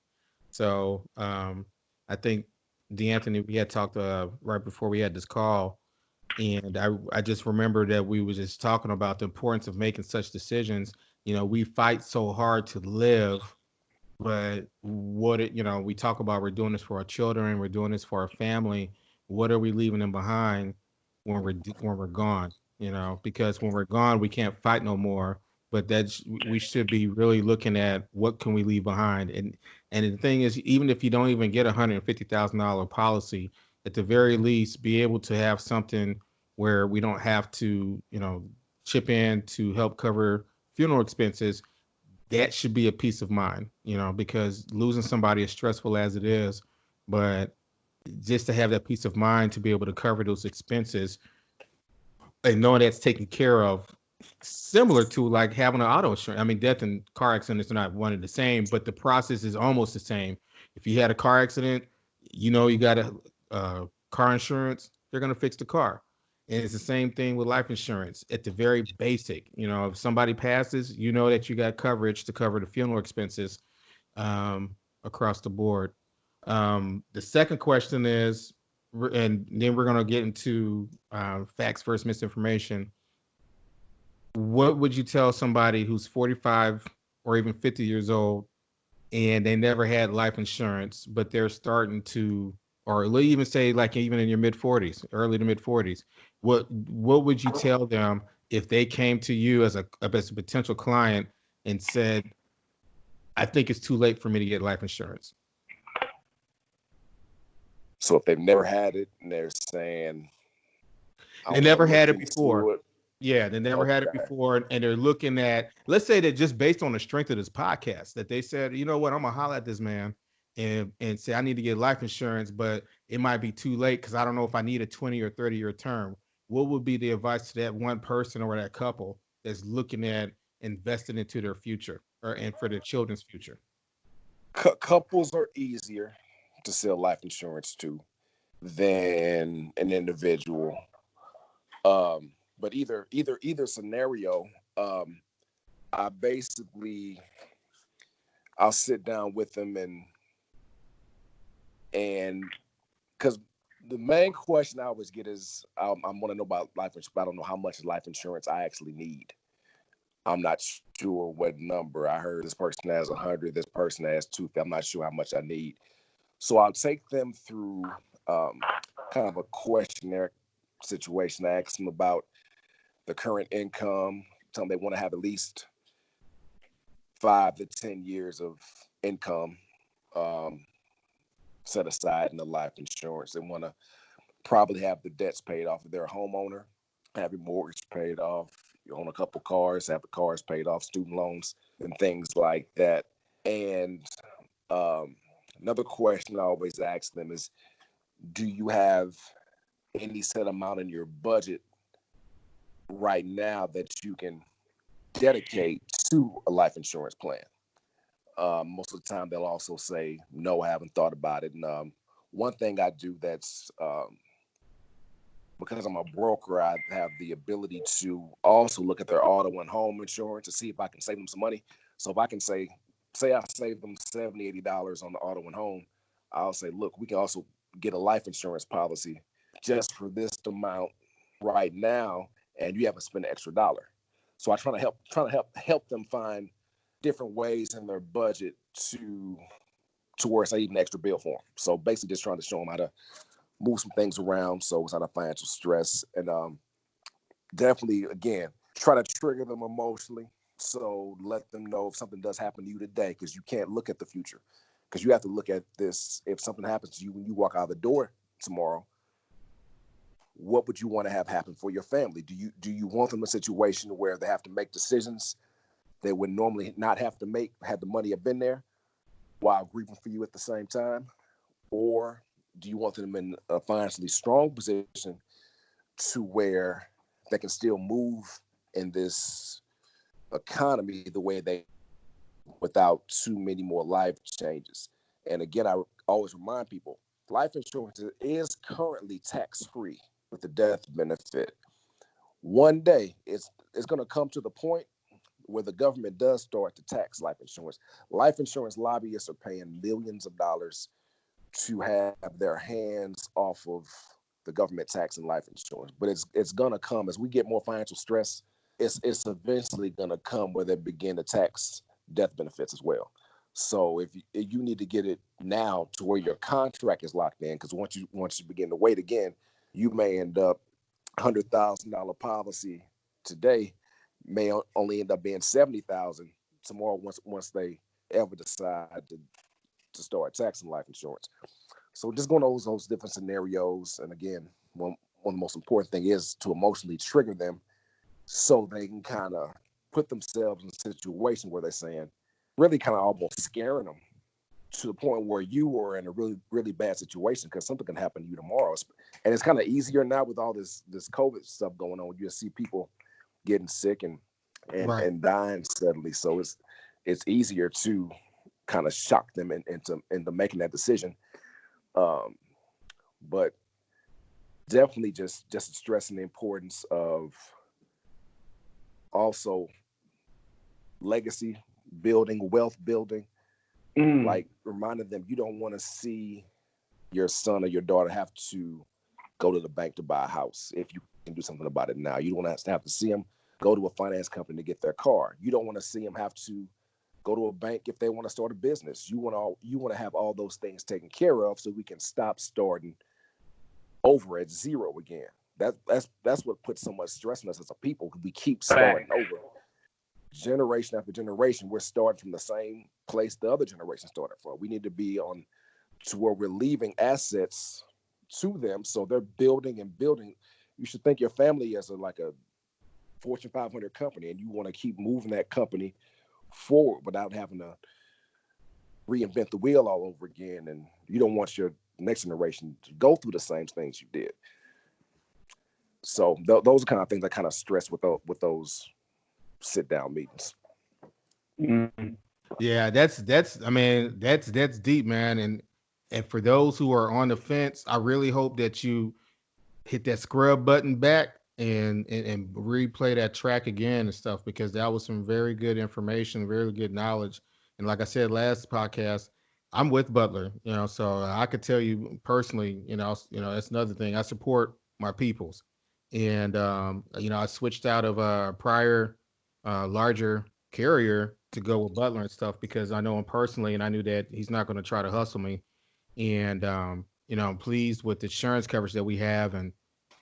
So I think Deanthony, we had talked right before we had this call, and I just remember that we were just talking about the importance of making such decisions. You know, we fight so hard to live, but we talk about we're doing this for our children, we're doing this for our family. What are we leaving them behind when we're gone? You know, because when we're gone, we can't fight no more. But we should be really looking at what can we leave behind. And the thing is, even if you don't even get $150,000 policy, at the very least, be able to have something where we don't have to, chip in to help cover funeral expenses. That should be a peace of mind, because losing somebody is stressful as it is, but just to have that peace of mind to be able to cover those expenses and knowing that's taken care of, similar to like having an auto insurance. I mean, death and car accidents are not one and the same, but the process is almost the same. If you had a car accident, you got a car insurance, they're going to fix the car. And it's the same thing with life insurance at the very basic. If somebody passes, that you got coverage to cover the funeral expenses across the board. The second question is, and then we're going to get into facts versus misinformation. What would you tell somebody who's 45 or even 50 years old and they never had life insurance, but they're starting to, or even say like even in your mid 40s, early to mid 40s, what would you tell them if they came to you as a potential client and said, I think it's too late for me to get life insurance? So if they've never had it and they're saying they never had it before. Yeah, they never had it before, and they're looking at, let's say that just based on the strength of this podcast, that they said, you know what, I'm gonna holler at this man and say I need to get life insurance, but it might be too late because I don't know if I need a 20 or 30-year term. What would be the advice to that one person or that couple that's looking at investing into their future and for their children's future? Couples are easier to sell life insurance to than an individual. But either scenario, I'll sit down with them and because the main question I always get is I want to know about life insurance, but I don't know how much life insurance I actually need. I'm not sure what number. I heard this person has 100, this person has 250. I'm not sure how much I need. So I'll take them through kind of a questionnaire situation. I ask them about the current income, tell them they want to have at least 5 to 10 years of income set aside in the life insurance. They want to probably have the debts paid off if they're a homeowner, have your mortgage paid off, you own a couple cars, have the cars paid off, student loans, and things like that. And another question I always ask them is, do you have any set amount in your budget right now that you can dedicate to a life insurance plan? Most of the time, they'll also say, no, I haven't thought about it. And one thing I do that's because I'm a broker, I have the ability to also look at their auto and home insurance to see if I can save them some money. So if I can say I save them $70, $80 on the auto and home, I'll say, look, we can also get a life insurance policy just for this amount right now, and you haven't spent an extra dollar. So I try to help them find different ways in their budget to where it's not even an extra bill for them. So basically just trying to show them how to move some things around so it's not a financial stress. And definitely, again, try to trigger them emotionally. So let them know if something does happen to you today, because you can't look at the future, because you have to look at this. If something happens to you when you walk out the door tomorrow, what would you want to have happen for your family? Do you want them in a situation where they have to make decisions they would normally not have to make had the money have been there, while grieving for you at the same time? Or do you want them in a financially strong position to where they can still move in this economy the way they, without too many more life changes? And again, I always remind people, life insurance is currently tax-free with the death benefit. One day it's going to come to the point where the government does start to tax life insurance. Life insurance lobbyists are paying millions of dollars to have their hands off of the government taxing life insurance. But it's gonna come as we get more financial stress. It's eventually gonna come where they begin to tax death benefits as well. So if you need to get it now to where your contract is locked in, because once you begin to wait again, you may end up $100,000 policy today may only end up being 70,000 tomorrow once they ever decide to start taxing life insurance. So just going over those different scenarios, and again, one of the most important thing is to emotionally trigger them so they can kind of put themselves in a situation where they're saying, really kind of almost scaring them to the point where you are in a really, really bad situation, because something can happen to you tomorrow. And it's kind of easier now with all this COVID stuff going on. You see people getting sick and Right. dying suddenly. So it's easier to kind of shock them into making that decision. But definitely just stressing the importance of also legacy building, wealth building, like reminding them you don't want to see your son or your daughter have to go to the bank to buy a house if you can do something about it now. You don't want to have to see them go to a finance company to get their car. You don't want to see them have to go to a bank if they want to start a business. You want to have all those things taken care of so we can stop starting over at zero again. That's what puts so much stress on us as a people. We keep starting over. Generation after generation, we're starting from the same place the other generation started from. We need to be on to where we're leaving assets to them, so they're building and building. You should think your family as like a Fortune 500 company, and you want to keep moving that company forward without having to reinvent the wheel all over again. And you don't want your next generation to go through the same things you did. So those are kind of things I kind of stress with those sit down meetings. Yeah, that's deep, man. And for those who are on the fence, I really hope that you hit that scrub button back and replay that track again and stuff, because that was some very good information, very good knowledge. And like I said last podcast, I'm with Butler, so I could tell you personally, that's another thing. I support my peoples. And I switched out of a prior larger carrier to go with Butler and stuff because I know him personally and I knew that he's not going to try to hustle me. And I'm pleased with the insurance coverage that we have, and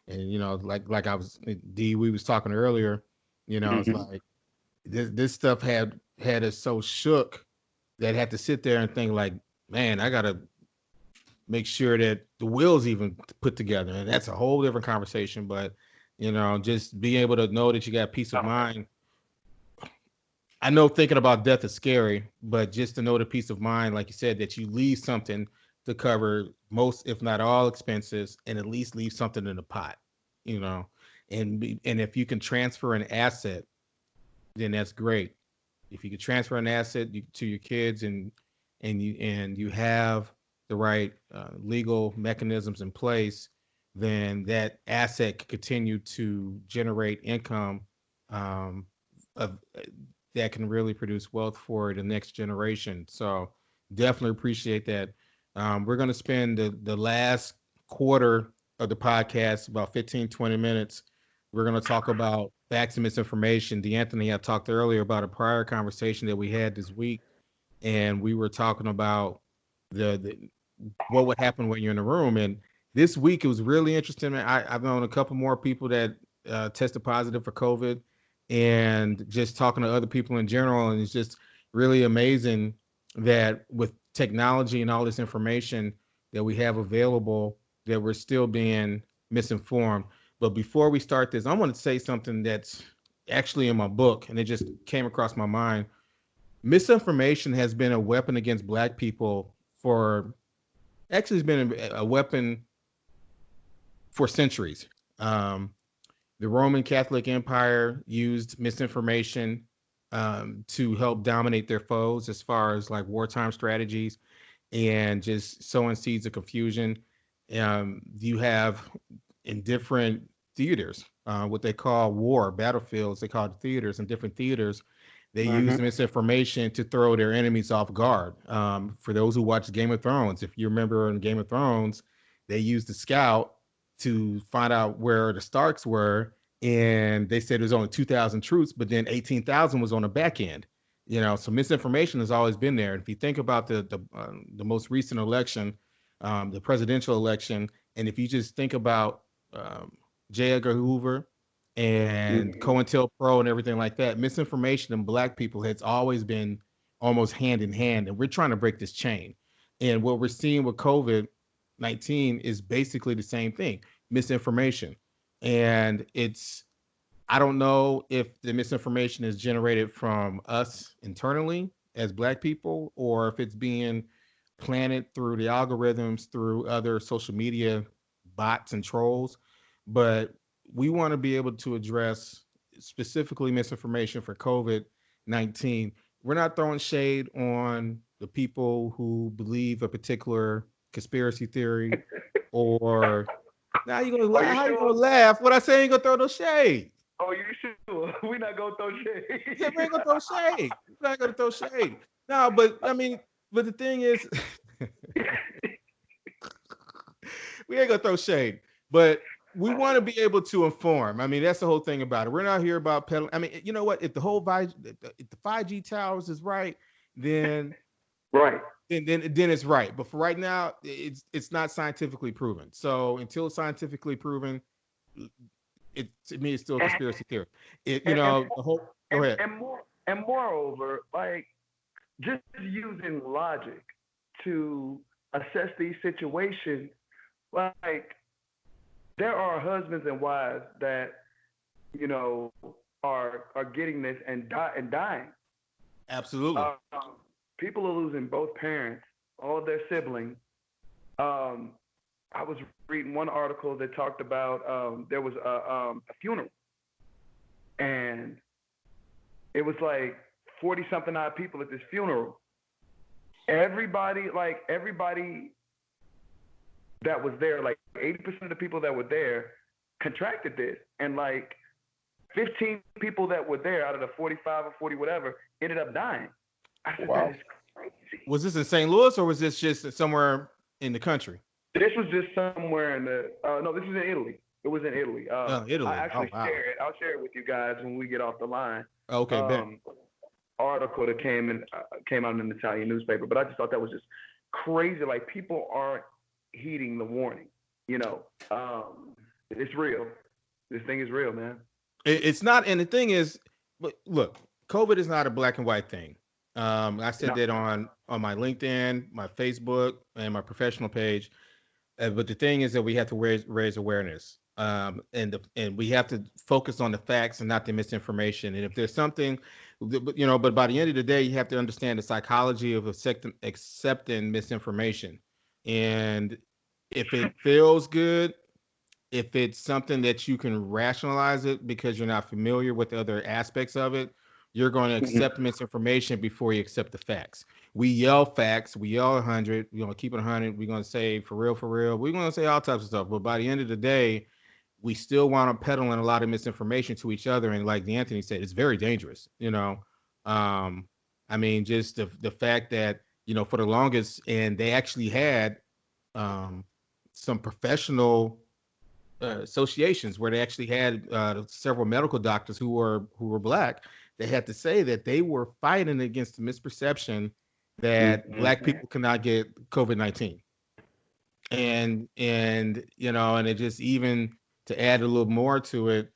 like I was D, we was talking earlier, it's like this stuff had us so shook that had to sit there and think like, man, I gotta make sure that the will's even put together, and that's a whole different conversation. But just being able to know that you got peace of mind. I know thinking about death is scary, but just to know the peace of mind, like you said, that you leave something to cover most, if not all, expenses, and at least leave something in the pot, and if you can transfer an asset, then that's great. If you could transfer an asset to your kids, and you have the right legal mechanisms in place, then that asset can continue to generate income of that can really produce wealth for the next generation. So definitely appreciate that. We're going to spend the last quarter of the podcast, about 15, 20 minutes. We're going to talk about facts and misinformation. Deanthony, I talked earlier about a prior conversation that we had this week, and we were talking about the what would happen when you're in the room. And this week it was really interesting. I've known a couple more people that tested positive for COVID, and just talking to other people in general. And it's just really amazing that with technology and all this information that we have available, that we're still being misinformed. But before we start this, I want to say something that's actually in my book, and it just came across my mind. Misinformation has been a weapon against Black people for actually, it's been a weapon for centuries. Um, the Roman Catholic Empire used misinformation to help dominate their foes as far as like wartime strategies and just sowing seeds of confusion. You have in different theaters, what they call war battlefields, they call it theaters, and different theaters, they use misinformation to throw their enemies off guard. For those who watch Game of Thrones, if you remember in Game of Thrones, they used the scout to find out where the Starks were, and they said there's only 2,000 troops, but then 18,000 was on the back end. So misinformation has always been there. And if you think about the most recent election, the presidential election, and if you just think about J. Edgar Hoover and COINTELPRO and everything like that, misinformation and Black people has always been almost hand in hand, and we're trying to break this chain. And what we're seeing with COVID-19 is basically the same thing: misinformation. And I don't know if the misinformation is generated from us internally as Black people, or if it's being planted through the algorithms, through other social media bots and trolls. But we want to be able to address specifically misinformation for COVID-19. We're not throwing shade on the people who believe a particular conspiracy theory, or now you're gonna laugh. How you gonna laugh? What I say ain't gonna throw no shade. Oh, you sure? We're not gonna throw shade. Yeah, we ain't gonna throw shade. We're not gonna throw shade. No, but I mean, but the thing is, we ain't gonna throw shade. But we want to be able to inform. I mean, that's the whole thing about it. We're not here about peddling. I mean, you know what? If the whole if the 5G towers is right, then right. Then it's right. But for right now, it's not scientifically proven. So until it's scientifically proven, to me it's still a conspiracy theory. The whole go ahead. And moreover, like just using logic to assess these situations, like there are husbands and wives that are getting this and dying. Absolutely. People are losing both parents, all of their siblings. I was reading one article that talked about there was a funeral, and it was like 40-something odd people at this funeral. Everybody that was there, like 80% of the people that were there contracted this, and like 15 people that were there out of the 45 or 40 whatever ended up dying. I said, wow. That is crazy. Was this in St. Louis, or was this just somewhere in the country? This was just somewhere in the no, this was in Italy. It was in Italy. Italy. I actually share it. I'll share it with you guys when we get off the line. Okay, article that came out in an Italian newspaper, but I just thought that was just crazy. Like, people aren't heeding the warning. It's real. This thing is real, man. It's not, and the thing is, look, COVID is not a black and white thing. I said that on my LinkedIn, my Facebook, and my professional page. But the thing is that we have to raise awareness, and we have to focus on the facts and not the misinformation. And if there's something, but by the end of the day, you have to understand the psychology of accepting misinformation. And if it feels good, if it's something that you can rationalize it because you're not familiar with the other aspects of it, you're going to accept misinformation before you accept the facts. We yell facts. We yell 100. We're going to keep it 100. We're going to say for real. We're going to say all types of stuff. But by the end of the day, we still want to peddling a lot of misinformation to each other. And like Deanthony said, it's very dangerous. I mean, just the fact that, for the longest, and they actually had some professional associations where they actually had several medical doctors who were black. They had to say that they were fighting against the misperception that black people cannot get COVID-19. And it just, even to add a little more to it,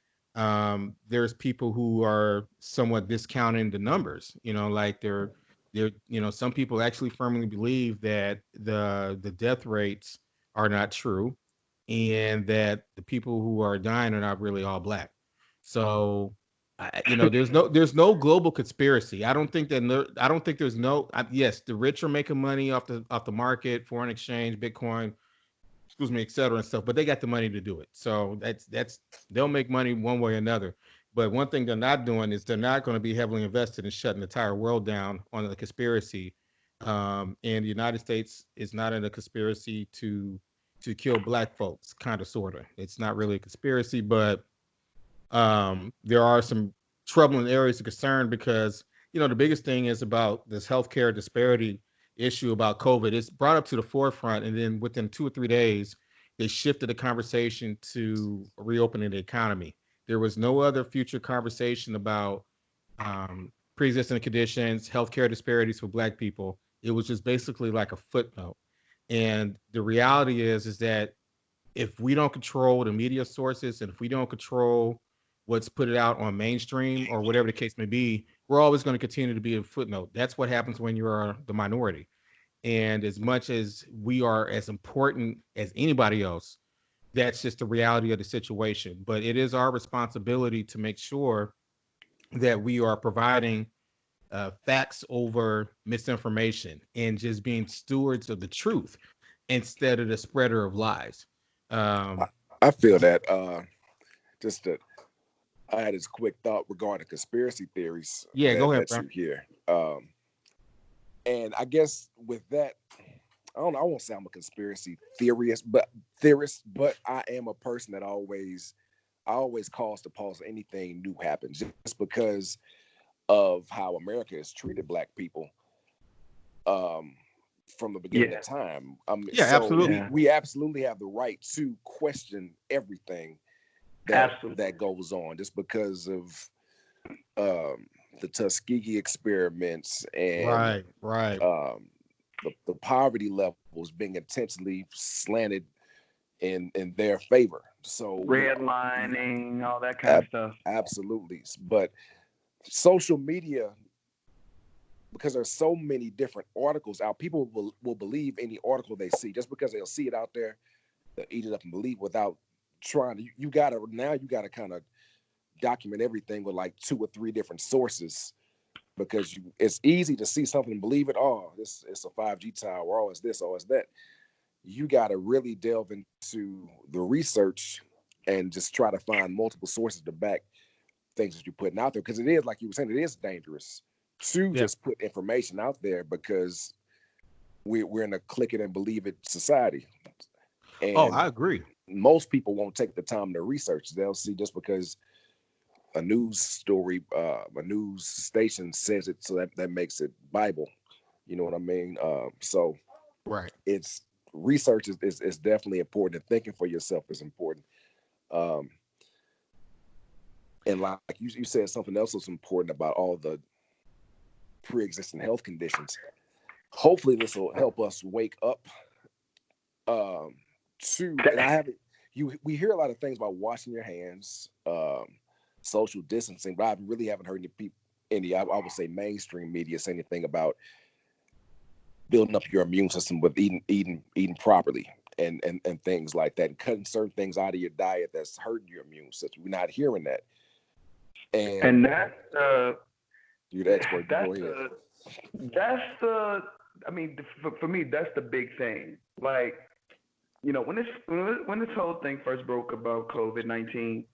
there's people who are somewhat discounting the numbers. Like some people actually firmly believe that the death rates are not true, and that the people who are dying are not really all black. So, there's no global conspiracy. I don't think that. I don't think there's no. Yes, the rich are making money off the market, foreign exchange, Bitcoin, excuse me, et cetera and stuff, but they got the money to do it. So that's they'll make money one way or another. But one thing they're not doing is they're not going to be heavily invested in shutting the entire world down on the conspiracy. And the United States is not in a conspiracy to kill black folks, kind of, sort of. It's not really a conspiracy, but there are some troubling areas of concern because the biggest thing is about this healthcare disparity issue about COVID. It's brought up to the forefront, and then within 2 or 3 days, they shifted the conversation to reopening the economy. There was no other future conversation about pre-existing conditions, healthcare disparities for Black people. It was just basically like a footnote. And the reality is that if we don't control the media sources and if we don't control what's put it out on mainstream or whatever the case may be, we're always going to continue to be a footnote. That's what happens when you're the minority. And as much as we are as important as anybody else, that's just the reality of the situation. But it is our responsibility to make sure that we are providing facts over misinformation and just being stewards of the truth instead of the spreader of lies. I feel that. Just that I had this quick thought regarding conspiracy theories Yeah, go ahead, that you hear. And I guess with that, I don't know, I won't say I'm a conspiracy theorist, but I am a person that always calls to pause anything new happens, just because of how America has treated Black people from the beginning of time. Yeah, so absolutely. We absolutely have the right to question everything that goes on, just because of the Tuskegee experiments and right. The poverty levels being intentionally slanted in their favor. So redlining, all that kind of stuff. Absolutely. But social media, because there's so many different articles out, people will believe any article they see just because they'll see it out there. They'll eat it up and believe without trying to. You gotta kind of document everything with like 2 or 3 different sources, because it's easy to see something and believe it. Oh, it's a 5G tower. Oh, it's this. Oh, it's that. You got to really delve into the research and just try to find multiple sources to back things that you're putting out there, because it is, like you were saying, it is dangerous to just put information out there, because we're in a click it and believe it society. And I agree. Most people won't take the time to research. They'll see just because a news story, a news station says it, so that makes it Bible. You know what I mean? So right. It's research is definitely important, and thinking for yourself is important. And like you said, something else was important about all the pre-existing health conditions. Hopefully this will help us wake up to, and I haven't, we hear a lot of things about washing your hands, social distancing, but I really haven't heard I would say mainstream media say anything about building up your immune system with eating properly and things like that, and cutting certain things out of your diet that's hurting your immune system. We're not hearing that. And that's you're the expert. I mean, for me, that's the big thing. Like, when this whole thing first broke about COVID-19,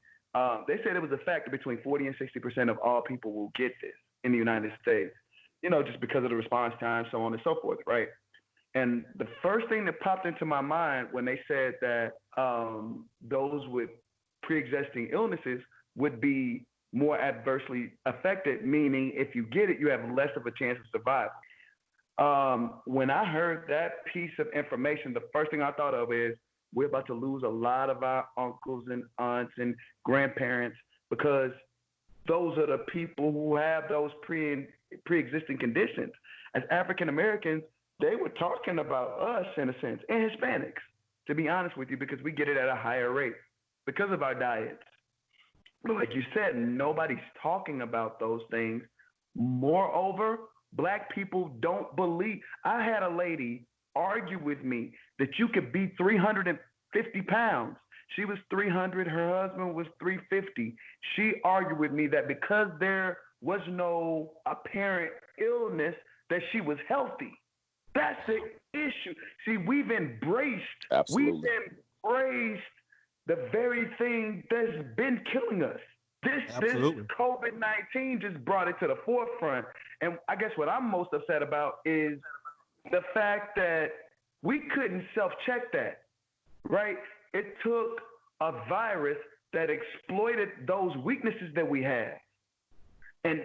they said it was a factor between 40 and 60% of all people will get this in the United States, just because of the response time, so on and so forth, right? And the first thing that popped into my mind when they said that those with pre-existing illnesses would be more adversely affected, meaning if you get it, you have less of a chance of survival. When I heard that piece of information, the first thing I thought of is we're about to lose a lot of our uncles and aunts and grandparents, because those are the people who have those pre-existing conditions. As African Americans, they were talking about us in a sense, and Hispanics, to be honest with you, because we get it at a higher rate because of our diets. like you said, nobody's talking about those things. Moreover, black people don't believe. I had a lady argue with me that you could be 350 pounds. She was 300, her husband was 350. She argued with me that because there was no apparent illness, that she was healthy. That's the issue. See, we've embraced the very thing that's been killing us. This COVID-19 just brought it to the forefront. And I guess what I'm most upset about is the fact that we couldn't self-check that, right? It took a virus that exploited those weaknesses that we had. And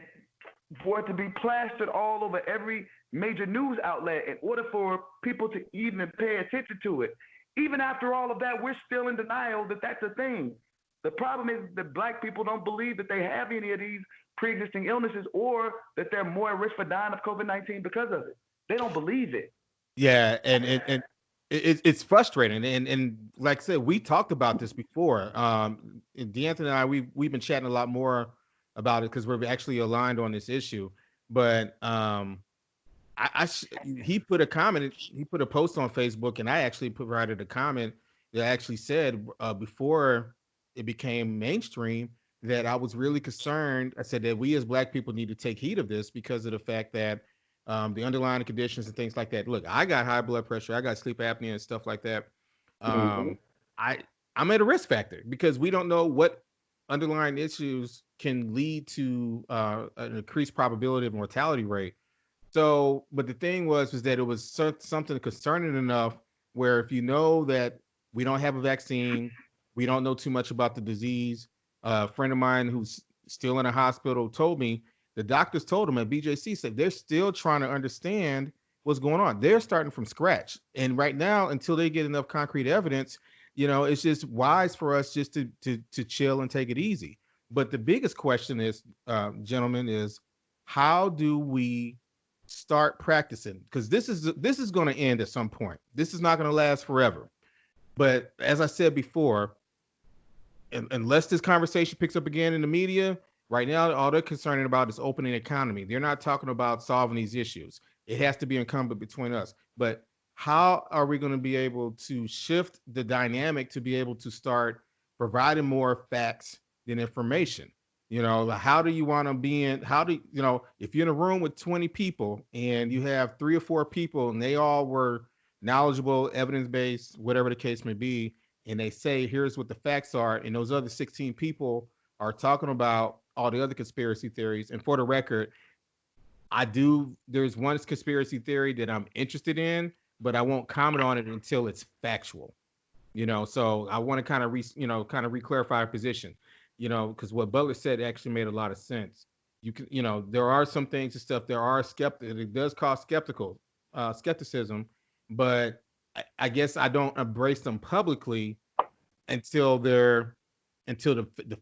for it to be plastered all over every major news outlet in order for people to even pay attention to it. Even after all of that, we're still in denial that that's a thing. The problem is that black people don't believe that they have any of these pre-existing illnesses or that they're more at risk for dying of COVID-19 because of it. They don't believe it. Yeah, and it's frustrating. And like I said, we talked about this before. And Deanthony and I, we've been chatting a lot more about it because we're actually aligned on this issue. But he put a comment, he put a post on Facebook, and I actually provided a comment that actually said before it became mainstream that I was really concerned. I said that we as black people need to take heed of this because of the fact that the underlying conditions and things like that. Look, I got high blood pressure, I got sleep apnea and stuff like that. I'm at a risk factor because we don't know what underlying issues can lead to an increased probability of mortality rate. So, but the thing was that it was something concerning enough where if you know that we don't have a vaccine, we don't know too much about the disease. A friend of mine who's still in a hospital told me the doctors told him at BJC said they're still trying to understand what's going on. They're starting from scratch, and right now, until they get enough concrete evidence, it's just wise for us just to chill and take it easy. But the biggest question is, gentlemen, is how do we start practicing? Because this is going to end at some point. This is not going to last forever. But as I said before, unless this conversation picks up again in the media, right now all they're concerned about is opening the economy. They're not talking about solving these issues. It has to be incumbent between us. But how are we going to be able to shift the dynamic to be able to start providing more facts than information? How do you want to be in? If you're in a room with 20 people and you have 3 or 4 people and they all were knowledgeable, evidence-based, whatever the case may be, and they say, here's what the facts are, and those other 16 people are talking about all the other conspiracy theories. And for the record, there's one conspiracy theory that I'm interested in, but I won't comment on it until it's factual. So I want to kind of re-clarify our position, because what Butler said actually made a lot of sense. There are some things and stuff, there are it does cause skepticism, but I guess I don't embrace them publicly until the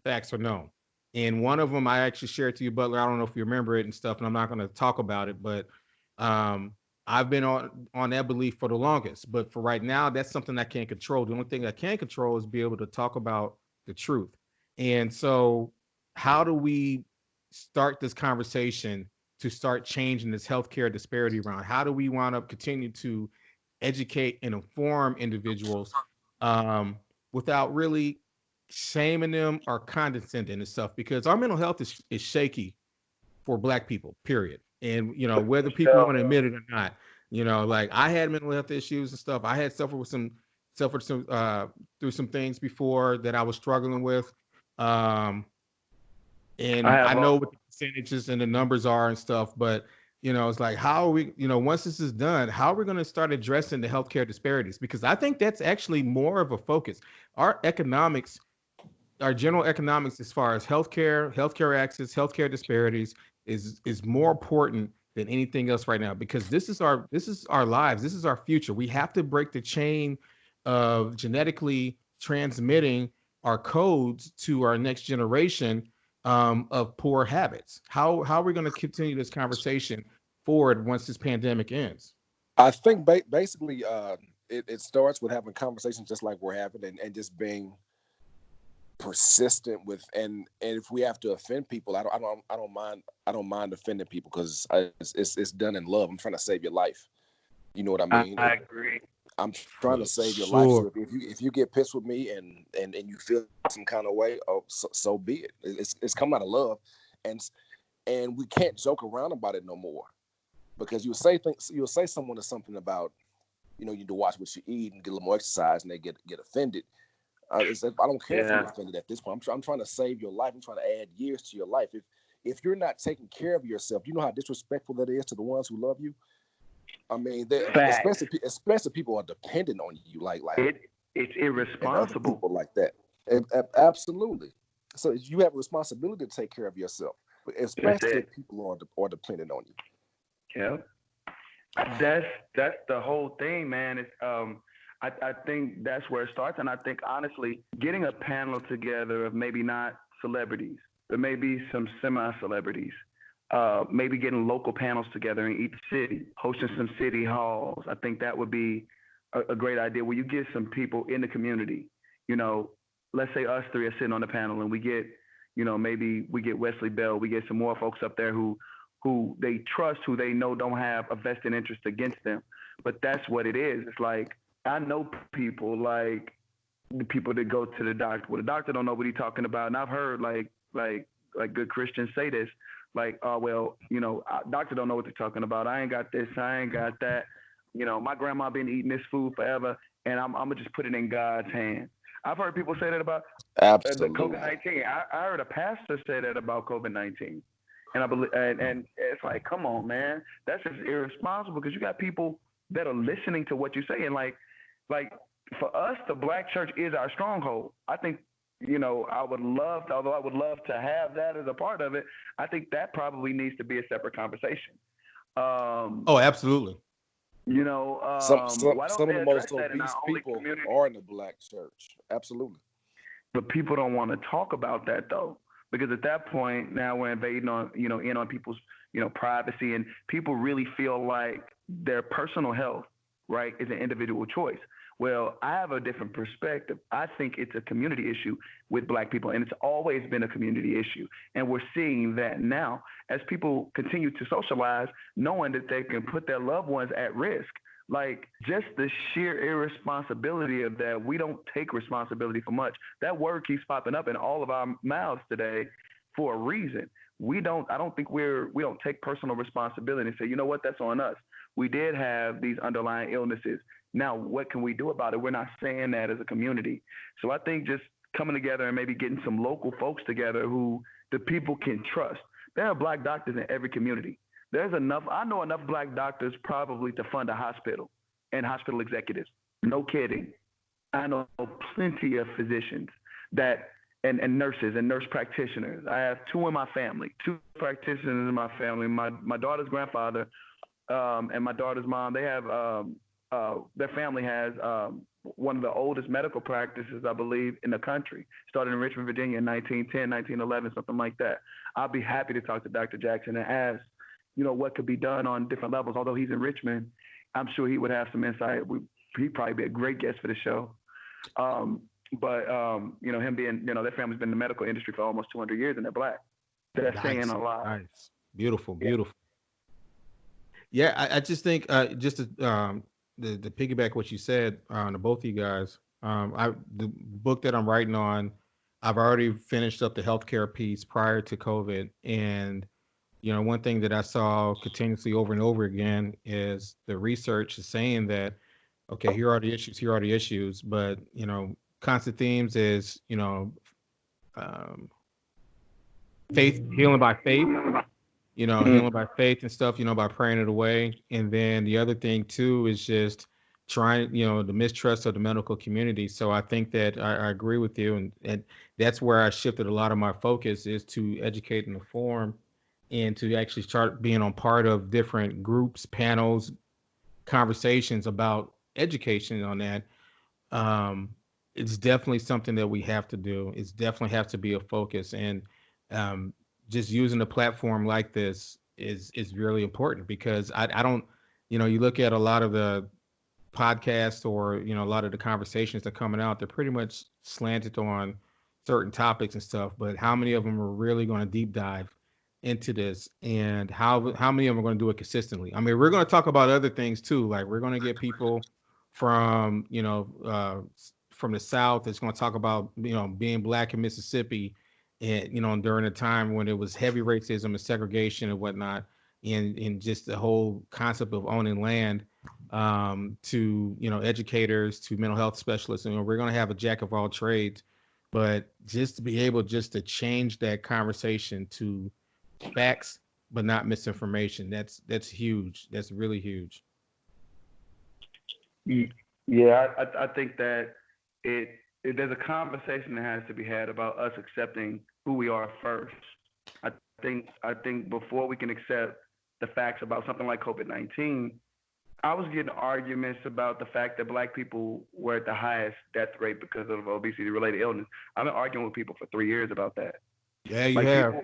facts are known. And one of them I actually shared to you, Butler. I don't know if you remember it and stuff, and I'm not going to talk about it, but I've been on that belief for the longest. But for right now, that's something I can't control. The only thing I can control is be able to talk about the truth. And so how do we start this conversation to start changing this healthcare disparity around? How do we want to continue to educate and inform individuals without really shaming them or condescending and stuff? Because our mental health is shaky for black people, period. And whether people want to admit it or not, like I had mental health issues and stuff. I had suffered through some things before that I was struggling with. And I know what the percentages and the numbers are and stuff, but it's like, how are we, once this is done, how are we going to start addressing the healthcare disparities? Because I think that's actually more of a focus. Our general economics, as far as healthcare access, healthcare disparities is more important than anything else right now, because this is our lives. This is our future. We have to break the chain of genetically transmitting our codes to our next generation of poor habits. How are we going to continue this conversation forward once this pandemic ends? I think basically it starts with having conversations just like we're having, and just being persistent with, and if we have to offend people, I don't mind offending people, because it's done in love. I'm trying to save your life. You know what I mean? I agree. I'm trying to save your life. Sure. So if you get pissed with me and you feel some kind of way, oh, so be it. It's coming out of love, and we can't joke around about it no more, because you'll say someone or something about, you need to watch what you eat and get a little more exercise, and they get offended. I don't care if you're offended at this point. I'm trying to save your life. I'm trying to add years to your life. If you're not taking care of yourself, you know how disrespectful that is to the ones who love you. I mean, especially people are dependent on you, like it's irresponsible. People like that. Absolutely. So you have a responsibility to take care of yourself, especially if people are dependent on you. Yeah, that's the whole thing, man. It's I think that's where it starts, and I think honestly, getting a panel together of maybe not celebrities, but maybe some semi-celebrities. Maybe getting local panels together in each city, hosting some city halls. I think that would be a great idea, where you get some people in the community. Let's say us three are sitting on the panel, and we get, maybe we get Wesley Bell, we get some more folks up there who they trust, who they know don't have a vested interest against them. But that's what it is. It's like, I know people, like the people that go to the doctor. Well, the doctor don't know what he's talking about, and I've heard like good Christians say this. Like, oh, well, doctor don't know what they're talking about. I ain't got this. I ain't got that. My grandma been eating this food forever, and I'm going to just put it in God's hands. I've heard people say that about the COVID-19. I heard a pastor say that about COVID-19. And I believe, and it's like, come on, man. That's just irresponsible, because you got people that are listening to what you say. And like for us, the Black church is our stronghold. I think, although I would love to have that as a part of it, I think that probably needs to be a separate conversation. Oh, absolutely. Some of the most obese people are in the Black church. Absolutely. But people don't want to talk about that, though, because at that point, now we're invading on, in on people's, privacy, and people really feel like their personal health, right, is an individual choice. Well, I have a different perspective. I think it's a community issue with Black people, and it's always been a community issue. And we're seeing that now as people continue to socialize, knowing that they can put their loved ones at risk. Like, just the sheer irresponsibility of that. We don't take responsibility for much. That word keeps popping up in all of our mouths today for a reason. I don't think we don't take personal responsibility and say, you know what, that's on us. We did have these underlying illnesses. Now, what can we do about it? We're not saying that as a community. So I think just coming together and maybe getting some local folks together who the people can trust. There are Black doctors in every community. I know enough Black doctors probably to fund a hospital and hospital executives. No kidding. I know plenty of physicians and nurses and nurse practitioners. I have two practitioners in my family. My daughter's grandfather and my daughter's mom, they have their family has one of the oldest medical practices, I believe, in the country. Started in Richmond, Virginia in 1910, 1911, something like that. I'll be happy to talk to Dr. Jackson and ask, what could be done on different levels. Although he's in Richmond, I'm sure he would have some insight. He'd probably be a great guest for the show. But him being, their family's been in the medical industry for almost 200 years, and they're Black. That's saying a lot. Nice. Beautiful. Yeah, I just think just to piggyback what you said to both of you guys, the book that I'm writing on, I've already finished up the healthcare piece prior to COVID, and one thing that I saw continuously over and over again is the research is saying that, okay, here are the issues, but constant themes is faith, healing by faith. Healing by faith and stuff, by praying it away. And then the other thing too is just trying, the mistrust of the medical community. So I think that I agree with you. And that's where I shifted a lot of my focus, is to educate and inform, and to actually start being on part of different groups, panels, conversations about education on that. It's definitely something that we have to do. It's definitely have to be a focus. And just using a platform like this is really important, because I don't, you look at a lot of the podcasts or, a lot of the conversations that are coming out, they're pretty much slanted on certain topics and stuff, but how many of them are really going to deep dive into this, and how many of them are going to do it consistently? I mean, we're going to talk about other things too. Like we're going to get people from, from the South that's going to talk about, being black in Mississippi, and, during a time when it was heavy racism and segregation and whatnot, and just the whole concept of owning land, to, educators, to mental health specialists. And we're going to have a jack of all trades, but just to be able just to change that conversation to facts, but not misinformation. That's huge. That's really huge. Yeah, I think that there's a conversation that has to be had about us accepting who we are first. I think before we can accept the facts about something like COVID-19, I was getting arguments about the fact that black people were at the highest death rate because of obesity-related illness. I've been arguing with people for 3 years about that. Yeah, you have.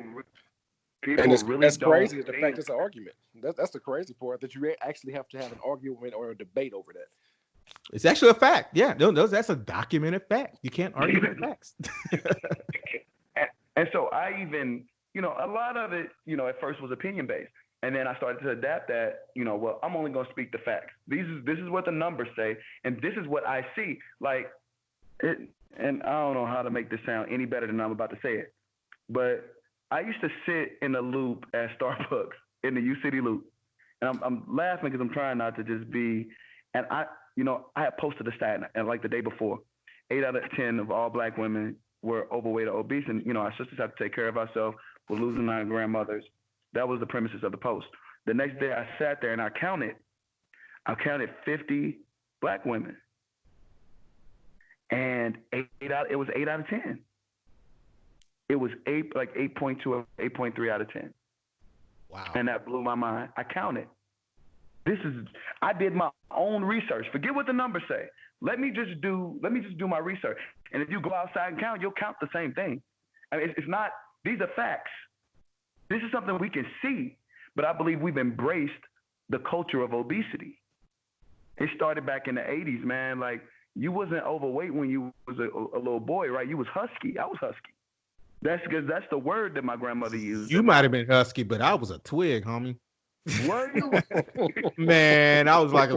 People and really that's crazy. The fact it's an argument. That's the crazy part, that you actually have to have an argument or a debate over that. It's actually a fact. Yeah, that's a documented fact. You can't argue with facts. and so I even, a lot of it, at first was opinion based. And then I started to adapt that, well, I'm only going to speak the facts. This is what the numbers say, and this is what I see. And I don't know how to make this sound any better than I'm about to say it, but I used to sit in a loop at Starbucks in the U City loop, and I'm laughing because I'm trying not to just be. And I had posted a stat, and like the day before, 8 out of 10 of all black women were overweight or obese, and our sisters have to take care of ourselves. We're losing our grandmothers. That was the premises of the post. The next day I sat there and I counted 50 black women. And it was 8 out of 10. It was 8.2 or 8.3 out of 10. Wow. And that blew my mind. I counted. I did my own research. Forget what the numbers say. Let me just do my research. And if you go outside and count, you'll count the same thing. I mean, it's not, these are facts. This is something we can see, but I believe we've embraced the culture of obesity. It started back in the 80s, man. Like, you wasn't overweight when you was a little boy, right? You was husky. I was husky. That's because that's the word that my grandmother used. You might have been husky, but I was a twig, homie. Were you? Man, I was like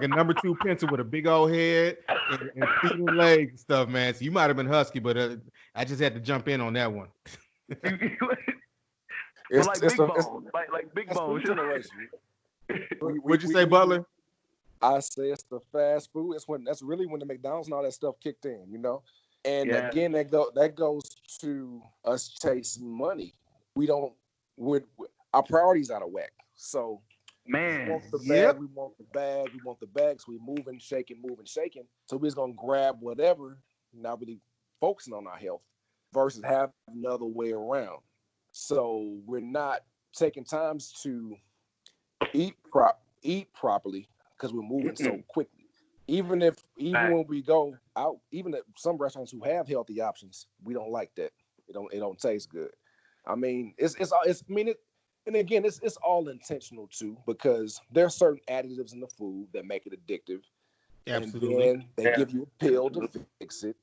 a number 2 pencil with a big old head and feet and legs and stuff, man. So you might have been husky, but I just had to jump in on that one. It's like big bones, like big bones. What'd you say, Butler? I say it's the fast food. That's really when the McDonald's and all that stuff kicked in, And again, that goes to us chasing money. Our priorities out of whack. So, man, we want the bag, we want the bag. So we moving, shaking. So we're just gonna grab whatever, not really focusing on our health, versus have another way around. So we're not taking times to eat properly because we're moving so quickly. Even when we go out, even at some restaurants who have healthy options, we don't like that. It don't taste good. I mean, and again, it's all intentional too, because there are certain additives in the food that make it addictive. Absolutely. And then they give you a pill to fix it.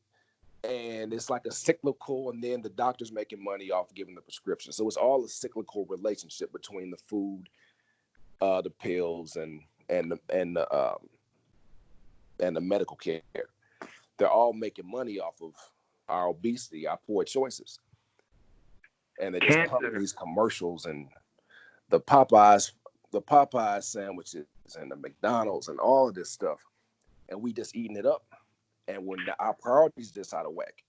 And it's like a cyclical, and then the doctor's making money off giving the prescription. So it's all a cyclical relationship between the food, the pills, and the medical care. They're all making money off of our obesity, our poor choices. And they just pump these commercials and the Popeyes sandwiches and the McDonald's and all of this stuff, and we just eating it up. And when our priorities just out of whack.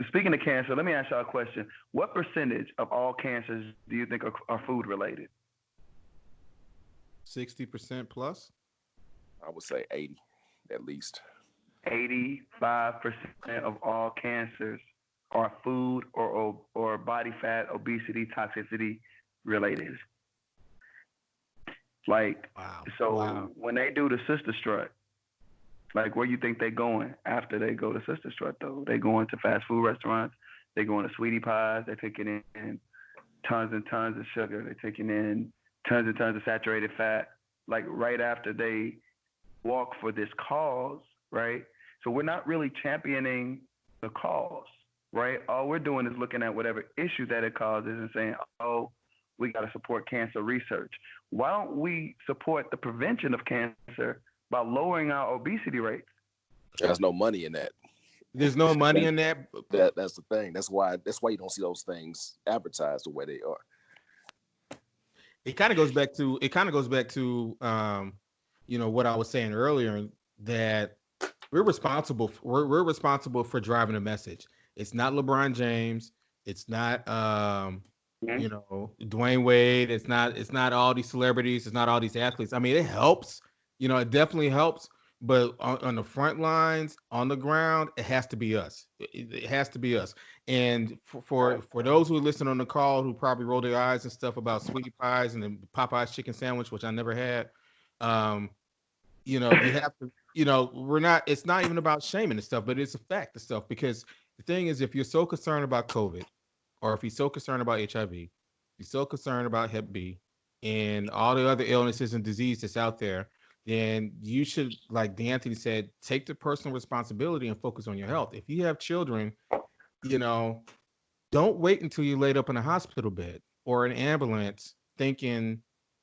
Speaking of cancer, let me ask y'all a question. What percentage of all cancers do you think are food related? 60% plus? I would say 80, at least. 85% of all cancers are food or body fat, obesity, toxicity related. When they do the sister strut, like, where you think they going after they go to Sister Strut, though? They going to fast food restaurants. They going to sweetie pies. They're taking in tons and tons of sugar. They're taking in tons and tons of saturated fat, like right after they walk for this cause, right? So we're not really championing the cause. right? All we're doing is looking at whatever issue that it causes and saying, oh, we got to support cancer research. Why don't we support the prevention of cancer by lowering our obesity rates? There's no money in that. There's no money in that. That's the thing. That's why you don't see those things advertised the way they are. It kind of goes back to what I was saying earlier, that we're responsible for driving a message. It's not LeBron James, it's not Dwayne Wade, it's not all these celebrities, it's not all these athletes. I mean, it helps, it definitely helps, but on the front lines, on the ground, it has to be us. It has to be us. And for those who listen on the call who probably roll their eyes and stuff about sweetie pies and the Popeye's chicken sandwich, which I never had, you have to, it's not even about shaming and stuff, but it's a fact of stuff, because the thing is, if you're so concerned about COVID, or if you're so concerned about HIV, you're so concerned about Hep B and all the other illnesses and disease that's out there, then you should, like Deanthony said, take the personal responsibility and focus on your health. If you have children, don't wait until you're laid up in a hospital bed or an ambulance thinking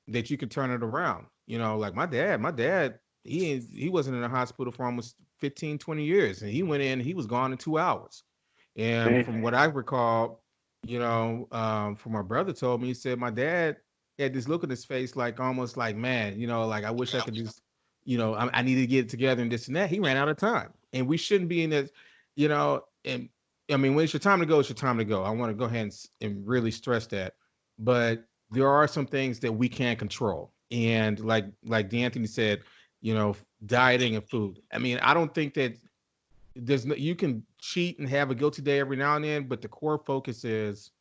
that you can turn it around. Like my dad, he wasn't in a hospital for almost 15, 20 years, and he went in, he was gone in 2 hours. And from what I recall, from my brother told me, he said my dad had this look in his face, like almost like, man, like I wish I could just, I need to get it together and this and that. He ran out of time, and we shouldn't be in this, and I mean, when it's your time to go, it's your time to go. I want to go ahead and really stress that. But there are some things that we can't control. And like Deanthony said, dieting and food. I mean, I don't think that you can cheat and have a guilty day every now and then, but the core focus is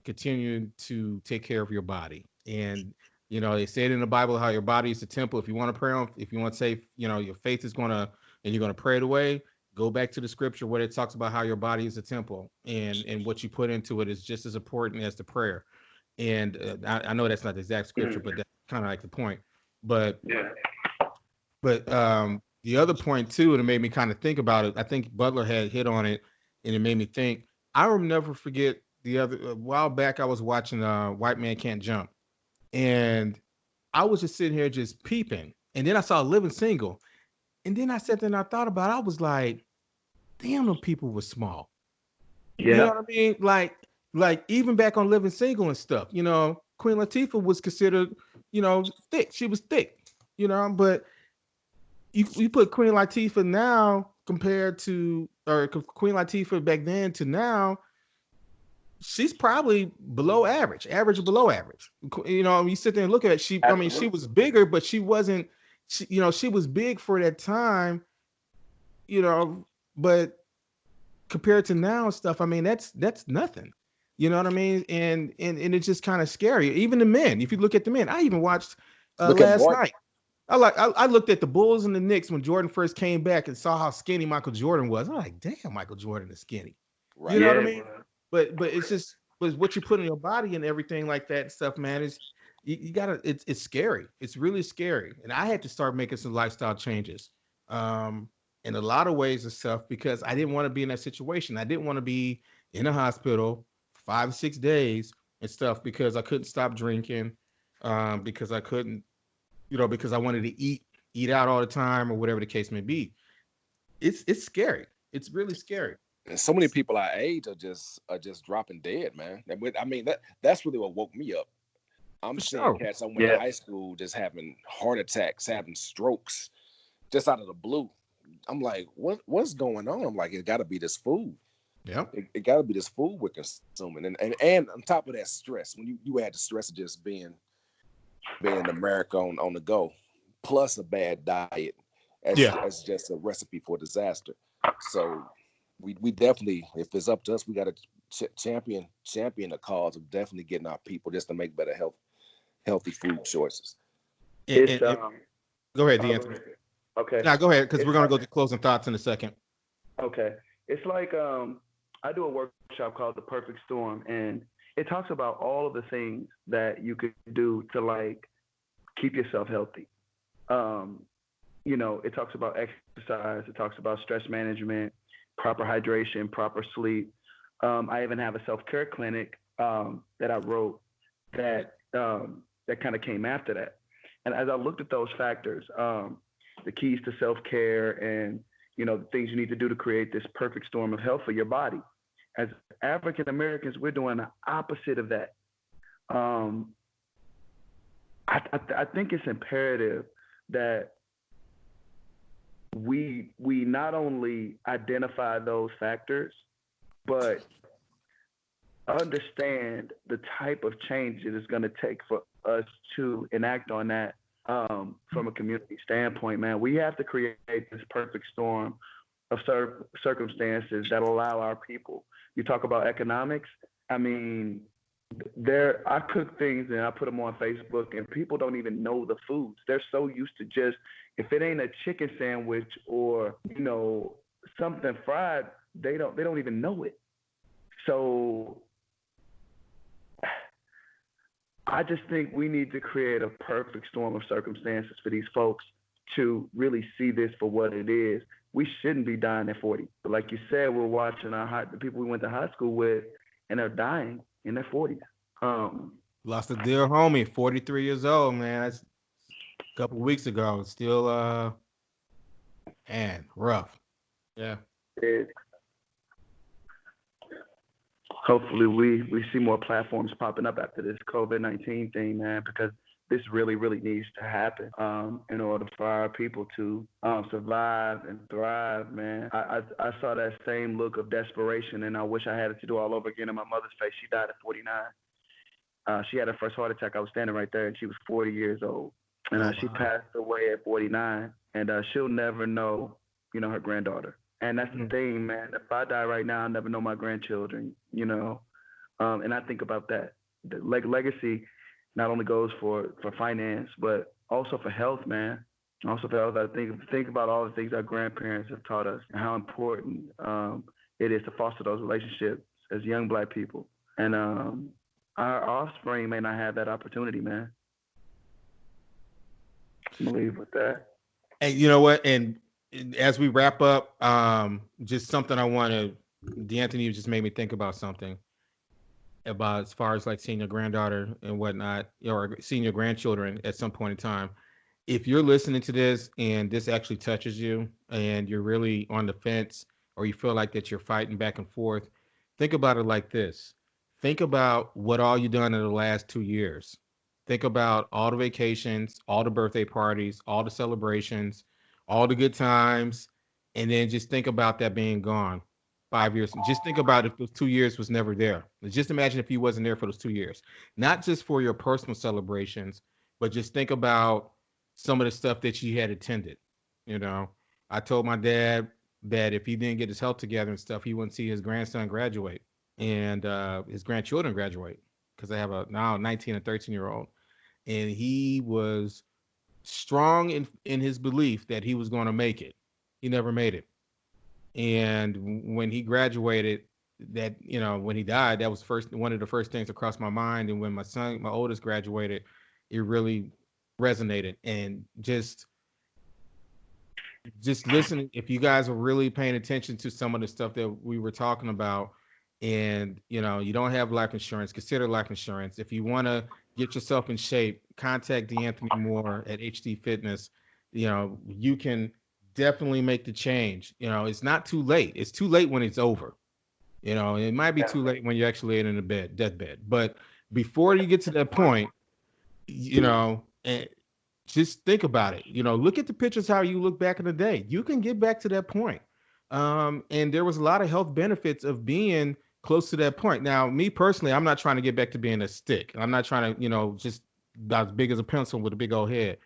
continuing to take care of your body. And they say it in the Bible how your body is the temple. If you want to pray on, if you want to say, your faith is and you're going to pray it away, go back to the scripture where it talks about how your body is a temple, and what you put into it is just as important as the prayer. And I know that's not the exact scripture, but that's kind of like the point. But the other point too, and it made me kind of think about it. I think Butler had hit on it, and it made me think. I will never forget a while back I was watching White Man Can't Jump, and I was just sitting here just peeping, and then I saw Living Single, and then I sat there and I thought about it. I was like, damn, them people were small. Yeah. You know what I mean? Like even back on Living Single and stuff, Queen Latifah was considered, thick. She was thick, but you put Queen Latifah now compared to, or Queen Latifah back then to now, she's probably below average or below average. You sit there and look at it. She was bigger, but she wasn't, she was big for that time, but compared to now and stuff, I mean, that's nothing. You know what I mean? And it's just kind of scary. Even the men, if you look at the men, I even watched last night. I looked at the Bulls and the Knicks when Jordan first came back and saw how skinny Michael Jordan was. I'm like, damn, Michael Jordan is skinny. Right. You know what I mean? But it's just what you put in your body and everything like that stuff, man. Is you gotta. It's scary. It's really scary. And I had to start making some lifestyle changes, in a lot of ways and stuff, because I didn't want to be in that situation. I didn't want to be in a hospital 5 or 6 days and stuff because I couldn't stop drinking, because I couldn't. Because I wanted to eat out all the time or whatever the case may be. It's scary. It's really scary. And so many people our age are just dropping dead, man. I mean, that's really what woke me up. I'm seeing cats I went to high school just having heart attacks, having strokes, just out of the blue. I'm like, what's going on? I'm like, it got to be this food. Yeah, it got to be this food we're consuming, and on top of that, stress. When you add the stress of just being in America on the go, plus a bad diet, that's just a recipe for disaster. So we definitely, if it's up to us, we got to champion the cause of definitely getting our people just to make better healthy food choices. Go ahead, Deanthony. Okay. Now go ahead, because we're gonna go to closing thoughts in a second. Okay. It's like I do a workshop called The Perfect Storm, and it talks about all of the things that you could do to like keep yourself healthy. It talks about exercise, it talks about stress management, proper hydration, proper sleep, I even have a self-care clinic that I wrote that kind of came after that. And as I looked at those factors, the keys to self-care and the things you need to do to create this perfect storm of health for your body. As African Americans, we're doing the opposite of that. I think it's imperative that we not only identify those factors, but understand the type of change it is going to take for us to enact on that from a community standpoint, man. We have to create this perfect storm of circumstances that allow our people. You talk about economics. I mean, I cook things and I put them on Facebook, and people don't even know the foods. They're so used to just, if it ain't a chicken sandwich or something fried, they don't even know it. So I just think we need to create a perfect storm of circumstances for these folks to really see this for what it is. We shouldn't be dying at 40. But like you said, we're watching the people we went to high school with, and they're dying in their 40s. Lost a dear homie, 43 years old, man. That's a couple weeks ago. Still, man, rough. Yeah. Hopefully we see more platforms popping up after this COVID-19 thing, man, because this really, really needs to happen in order for our people to survive and thrive, man. I saw that same look of desperation, and I wish I had it to do all over again in my mother's face. She died at 49. She had her first heart attack. I was standing right there, and she was 40 years old. And she passed away at 49, and she'll never know, her granddaughter. And that's the thing, man. If I die right now, I'll never know my grandchildren, and I think about that. The legacy not only goes for finance, but also for health, man. Also for health. I think about all the things our grandparents have taught us and how important it is to foster those relationships as young Black people. And our offspring may not have that opportunity, man. I'm gonna leave with that. And you know what? And as we wrap up, just something I want to, Deanthony, you just made me think about something about as far as like seeing your granddaughter and whatnot, or seeing your grandchildren at some point in time. If you're listening to this and this actually touches you and you're really on the fence, or you feel like that you're fighting back and forth, think about it like this. Think about what all you've done in the last 2 years. Think about all the vacations, all the birthday parties, all the celebrations, all the good times, and then just think about that being gone 5 years. Just think about if those 2 years was never there. Just imagine if you wasn't there for those 2 years, not just for your personal celebrations, but just think about some of the stuff that you had attended. I told my dad that if he didn't get his health together and stuff, he wouldn't see his grandson graduate and his grandchildren graduate, because I have a now 19 and 13-year-old, and he was strong in his belief that he was going to make it. He never made it. And when he graduated, that, when he died, that was one of the first things that crossed my mind. And when my oldest graduated, it really resonated. And just listen, if you guys are really paying attention to some of the stuff that we were talking about, and you don't have life insurance, consider life insurance. If you want to get yourself in shape, contact Deanthony Moore at HDFitness. You can definitely make the change. It's not too late. It's too late when it's over. It might be too late when you're actually in a deathbed. But before you get to that point, and just think about it. Look at the pictures, how you look back in the day. You can get back to that point. And there was a lot of health benefits of being close to that point. Now, me personally, I'm not trying to get back to being a stick. I'm not trying to, just as big as a pencil with a big old head,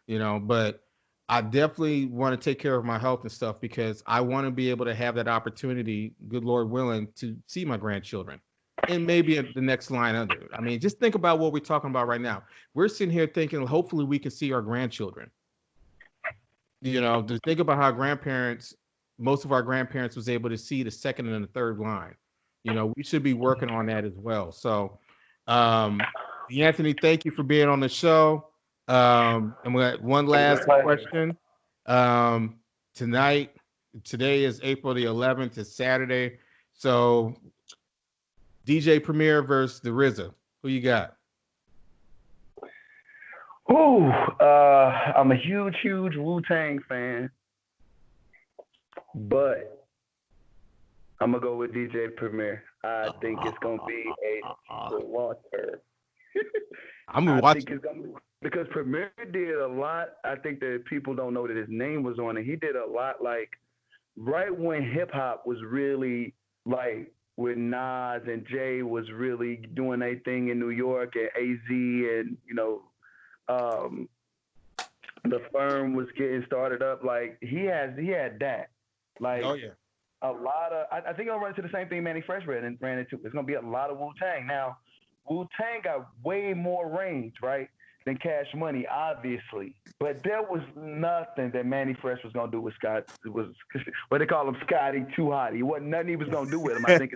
but I definitely want to take care of my health and stuff, because I want to be able to have that opportunity, good Lord willing, to see my grandchildren and maybe the next line under it. I mean, just think about what we're talking about right now. We're sitting here thinking, hopefully we can see our grandchildren. To think about how most of our grandparents was able to see the second and the third line. We should be working on that as well. So, Anthony, thank you for being on the show. And we got one last question. Today is April the 11th. It's Saturday. So DJ Premier versus the RZA. Who you got? Ooh, I'm a huge Wu-Tang fan, but I'm gonna go with DJ Premier. I think it's gonna be a slaughter. I'm gonna I watch think it's gonna be, because Premier did a lot. I think that people don't know that his name was on it. He did a lot, like right when hip hop was really like when Nas and Jay was really doing their thing in New York, and AZ, and um, the firm was getting started up. Like he had that. Like Oh yeah. a lot of, I think I'll run into the same thing Manny Fresh ran into. It's gonna be a lot of Wu Tang. Now, Wu Tang got way more range, right, than Cash Money, obviously. But there was nothing that Manny Fresh was gonna do with Scott. It was what they call him, Scotty Too Hot. He wasn't nothing he was gonna do with him. I think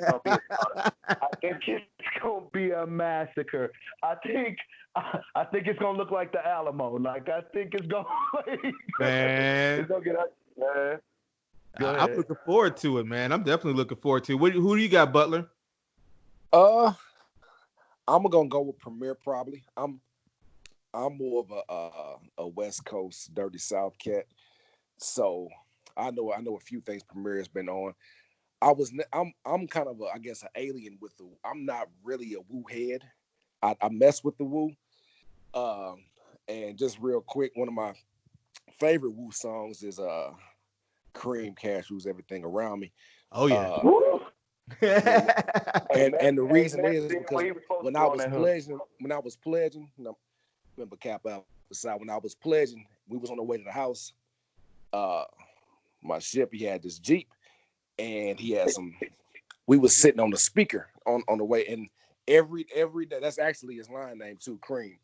it's gonna be a massacre. I think it's gonna look like the Alamo. Like I think it's gonna Man. it's gonna get up, man. I'm looking forward to it, man. I'm definitely looking forward to it. Who do you got, Butler? I'm gonna go with Premier probably. I'm more of a West Coast Dirty South cat, so I know a few things Premier has been on. I'm kind of I guess an alien with the. I'm not really a Wu head. I mess with the Wu. And just real quick, one of my favorite Wu songs is Cream, Cashews, Everything Around Me. Oh yeah. And the reason is because when I was pledging, remember Cap outside, when I was pledging, we was on the way to the house. My ship, he had this Jeep, and he had we was sitting on the speaker on the way, and every day, that's actually his line name too, Cream.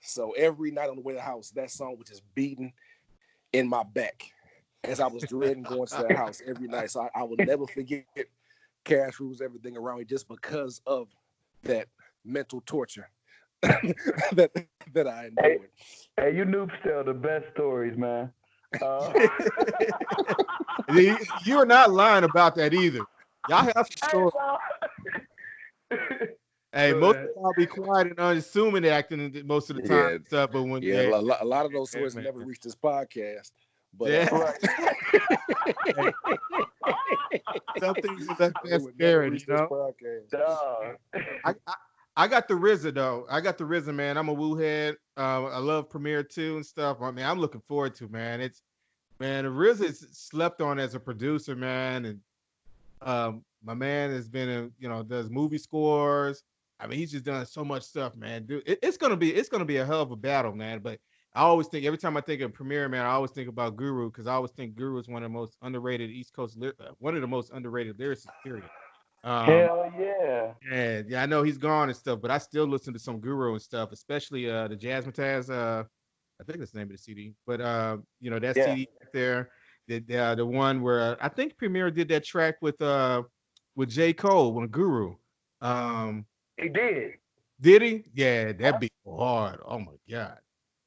So every night on the way to the house, that song was just beating in my back as I was dreading going to that house every night. So I will never forget Cash Rules Everything Around Me, just because of that mental torture that I endured. Hey, you noobs tell the best stories, man. You're not lying about that either. Y'all have some stories. Hey, most of I'll be quiet and unassuming acting most of the time. Yeah, stuff, but when a lot of those stories never reached this podcast. But some things are that's scary, you know. I got the RZA though. I got the RZA, man. I'm a Wu head. I love Premiere too and stuff. I mean, I'm looking forward to, man. The RZA is slept on as a producer, man, and my man has been does movie scores. I mean, he's just done so much stuff, man. Dude, it's gonna be a hell of a battle, man. But I always think, every time I think of Premier, man, I always think about Guru, because I always think Guru is one of the most underrated East Coast, one of the most underrated lyricists, period. Hell yeah. Yeah, I know he's gone and stuff, but I still listen to some Guru and stuff, especially the Jazzmatazz. I think that's the name of the CD, but that CD right there, the one where I think Premier did that track with J. Cole on Guru. He did. Did he? Yeah, that'd be hard. Oh my God.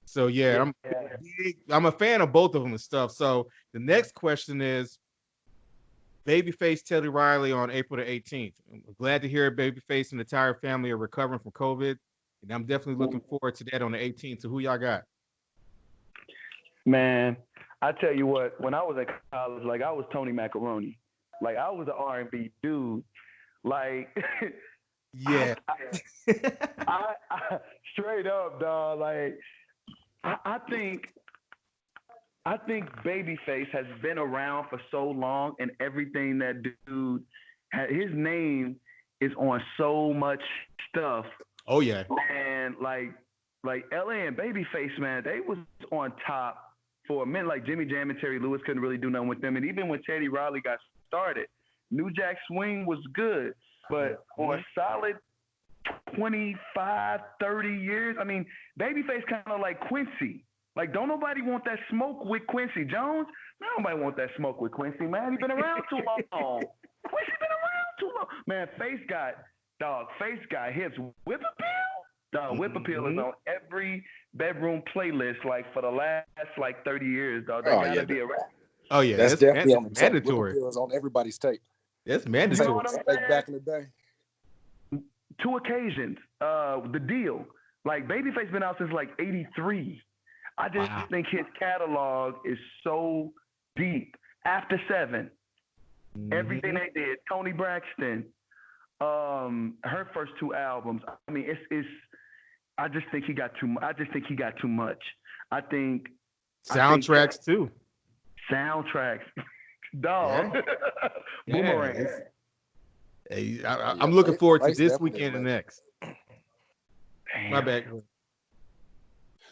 So yeah, I'm a fan of both of them and stuff. So the next question is Babyface Teddy Riley on April the 18th. I'm glad to hear Babyface and the entire family are recovering from COVID, and I'm definitely looking forward to that on the 18th. So who y'all got? Man, I tell you what, when I was at college, like I was Tony Macaroni, like I was an R&B dude, like. Yeah. I straight up, dog. Like, I think Babyface has been around for so long, and everything that dude his name is on so much stuff. Oh yeah. And like LA and Babyface, man, they was on top for a minute. Like Jimmy Jam and Terry Lewis couldn't really do nothing with them, and even when Teddy Riley got started, New Jack Swing was good. But on solid 25, 30 years, I mean, Babyface kind of like Quincy. Like, don't nobody want that smoke with Quincy Jones? Nobody want that smoke with Quincy, man. He's been around too long. Quincy been around too long. Man, Face got hips. Whip Appeal? Dog, Whip Appeal is on every bedroom playlist, like, for the last, 30 years, dog. That gotta be a rap. Oh, yeah. That's definitely on the mandatory. Whip Appeal is on everybody's tape. That's mandatory. Like back in the day. two occasions. The Deal. Like Babyface been out since like '83. I just think his catalog is so deep. After 7, everything they did. Tony Braxton, her first 2 albums. I mean, it's. I just think he got too much. I think soundtracks too. Soundtracks, dog. Yeah. Boomerang. Hey, I'm looking forward to this weekend and next. Damn. My bad.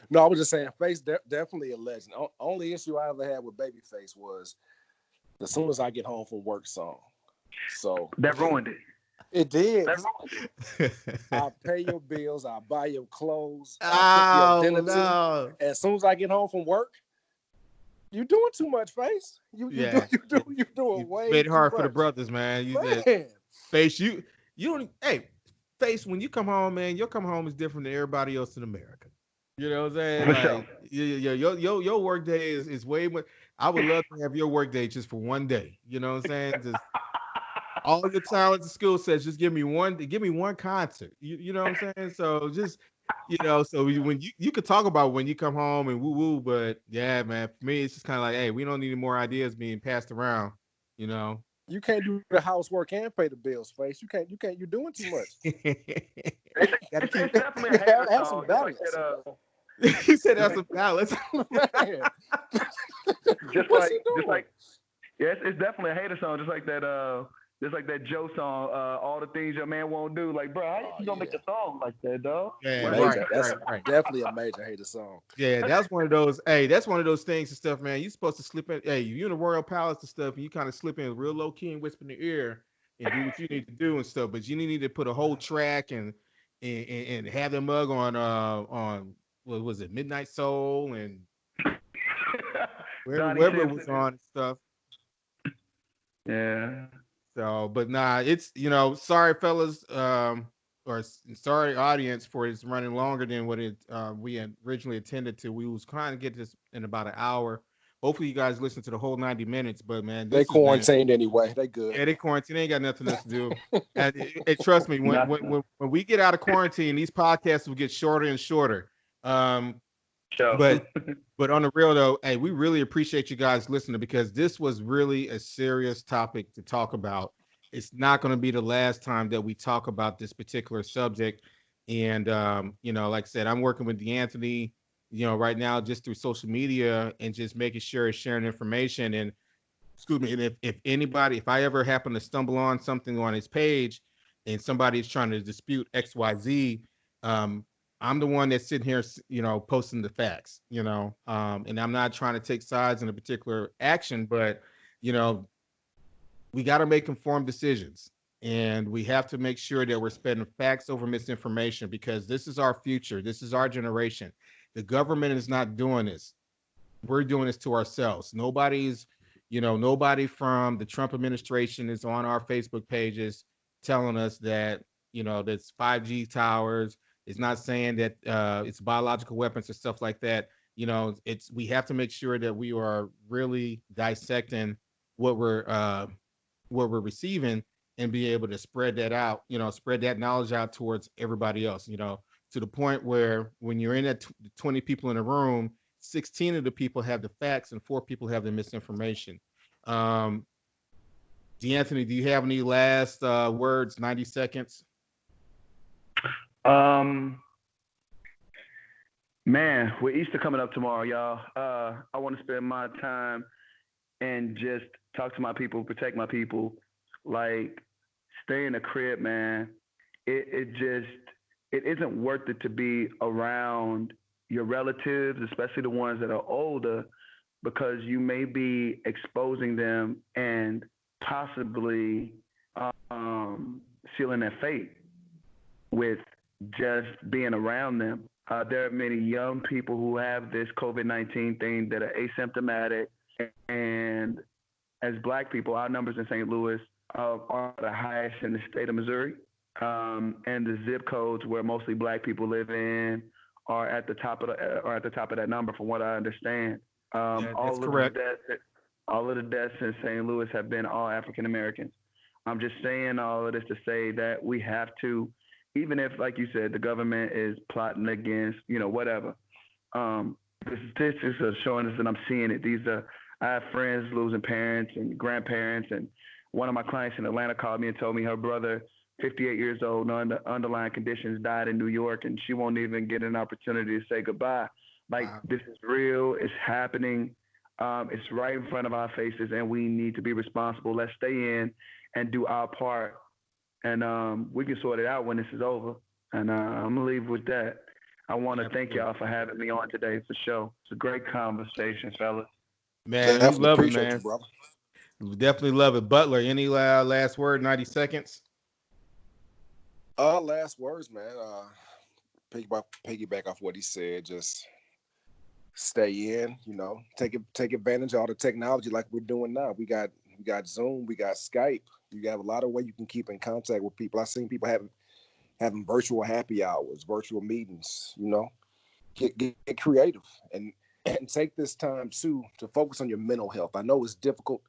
No, I was just saying, Face definitely a legend. Only issue I ever had with Babyface was "As Soon as I Get Home from Work" song. So that ruined it. It did. That ruined it. I'll pay your bills. I'll buy your clothes. I'll cook your dinner too. As soon as I get home from work, you doing too much, Face. You doing way made it hard too for the much. brothers, man. Face, you don't. Hey, Face, when you come home, man, your come home is different than everybody else in America. You know what I'm saying? For like, sure. your work day is way more. I would love to have your work day just for one day. You know what I'm saying? Just all your talents and skill sets. Just give me one concert. You know what I'm saying? So just so when you could talk about when you come home and woo woo, but yeah, man, for me it's just kind of like, hey, we don't need any more ideas being passed around. You know. You can't do the housework and pay the bills, Face. You can't. You're doing too much. It's definitely a hater Have song. some balance. He said that's a balance. It's definitely a hater song, just like that Joe song, All the Things Your Man Won't Do. Like, bro, how you gonna make a song like that, dog? Yeah, that's right. definitely a major hater song. Yeah, that's one of those. Hey, that's one of those things and stuff, man. You're supposed to slip in. Hey, you're in the Royal Palace and stuff, and you kind of slip in real low key and whisper in the ear and do what you need to do and stuff. But you need to put a whole track and have the mug on what was it, Midnight Soul and wherever it was on and stuff. Yeah. So, but nah, it's sorry fellas, or sorry audience for it's running longer than what we had originally intended to. We was trying to get this in about an hour. Hopefully you guys listen to the whole 90 minutes, but man, they quarantined anyway. They good. Yeah, they quarantined. They ain't got nothing else to do. And trust me, when we get out of quarantine, these podcasts will get shorter and shorter. But on the real though, hey, we really appreciate you guys listening because this was really a serious topic to talk about. It's not going to be the last time that we talk about this particular subject. And like I said, I'm working with Deanthony, right now just through social media and just making sure it's sharing information. And excuse me, and if I ever happen to stumble on something on his page and somebody is trying to dispute XYZ, I'm the one that's sitting here, posting the facts, and I'm not trying to take sides in a particular action, but, we got to make informed decisions and we have to make sure that we're spreading facts over misinformation because this is our future. This is our generation. The government is not doing this. We're doing this to ourselves. Nobody from the Trump administration is on our Facebook pages telling us that, that's 5G towers. It's not saying that it's biological weapons or stuff like that. We have to make sure that we are really dissecting what we're receiving and be able to spread that out, spread that knowledge out towards everybody else, to the point where when you're in that 20 people in a room, 16 of the people have the facts and 4 people have the misinformation. Deanthony, do you have any last words, 90 seconds? Man, with Easter coming up tomorrow, y'all, I want to spend my time and just talk to my people, protect my people, like stay in the crib, man. It isn't worth it to be around your relatives, especially the ones that are older, because you may be exposing them and possibly sealing their fate with just being around them. There are many young people who have this COVID-19 thing that are asymptomatic, and as Black people, our numbers in St. Louis are the highest in the state of Missouri, and the zip codes where mostly Black people live in are at the top of that number, from what I understand. That's correct. All of the deaths in St. Louis have been all African Americans. I'm just saying all of this to say that we have to even if, like you said, the government is plotting against, whatever. The statistics are showing us, and I'm seeing it. I have friends losing parents and grandparents, and one of my clients in Atlanta called me and told me her brother, 58 years old, underlying conditions, died in New York, and she won't even get an opportunity to say goodbye. Like, Wow. this is real. It's happening. It's right in front of our faces, and we need to be responsible. Let's stay in and do our part, and we can sort it out when this is over. And I'm gonna leave with that. I want to thank y'all for having me on today for sure. It's a great conversation, fellas. Man, we Definitely love it, appreciate you, man. brother. We definitely love it. Butler, any last word, 90 seconds? Last words, man. Piggyback off what he said. Just stay in. Take advantage of all the technology like we're doing now. We got Zoom, we got Skype. You have a lot of way you can keep in contact with people. I've seen people having virtual happy hours, virtual meetings. Get creative and take this time too to focus on your mental health. I know it's difficult.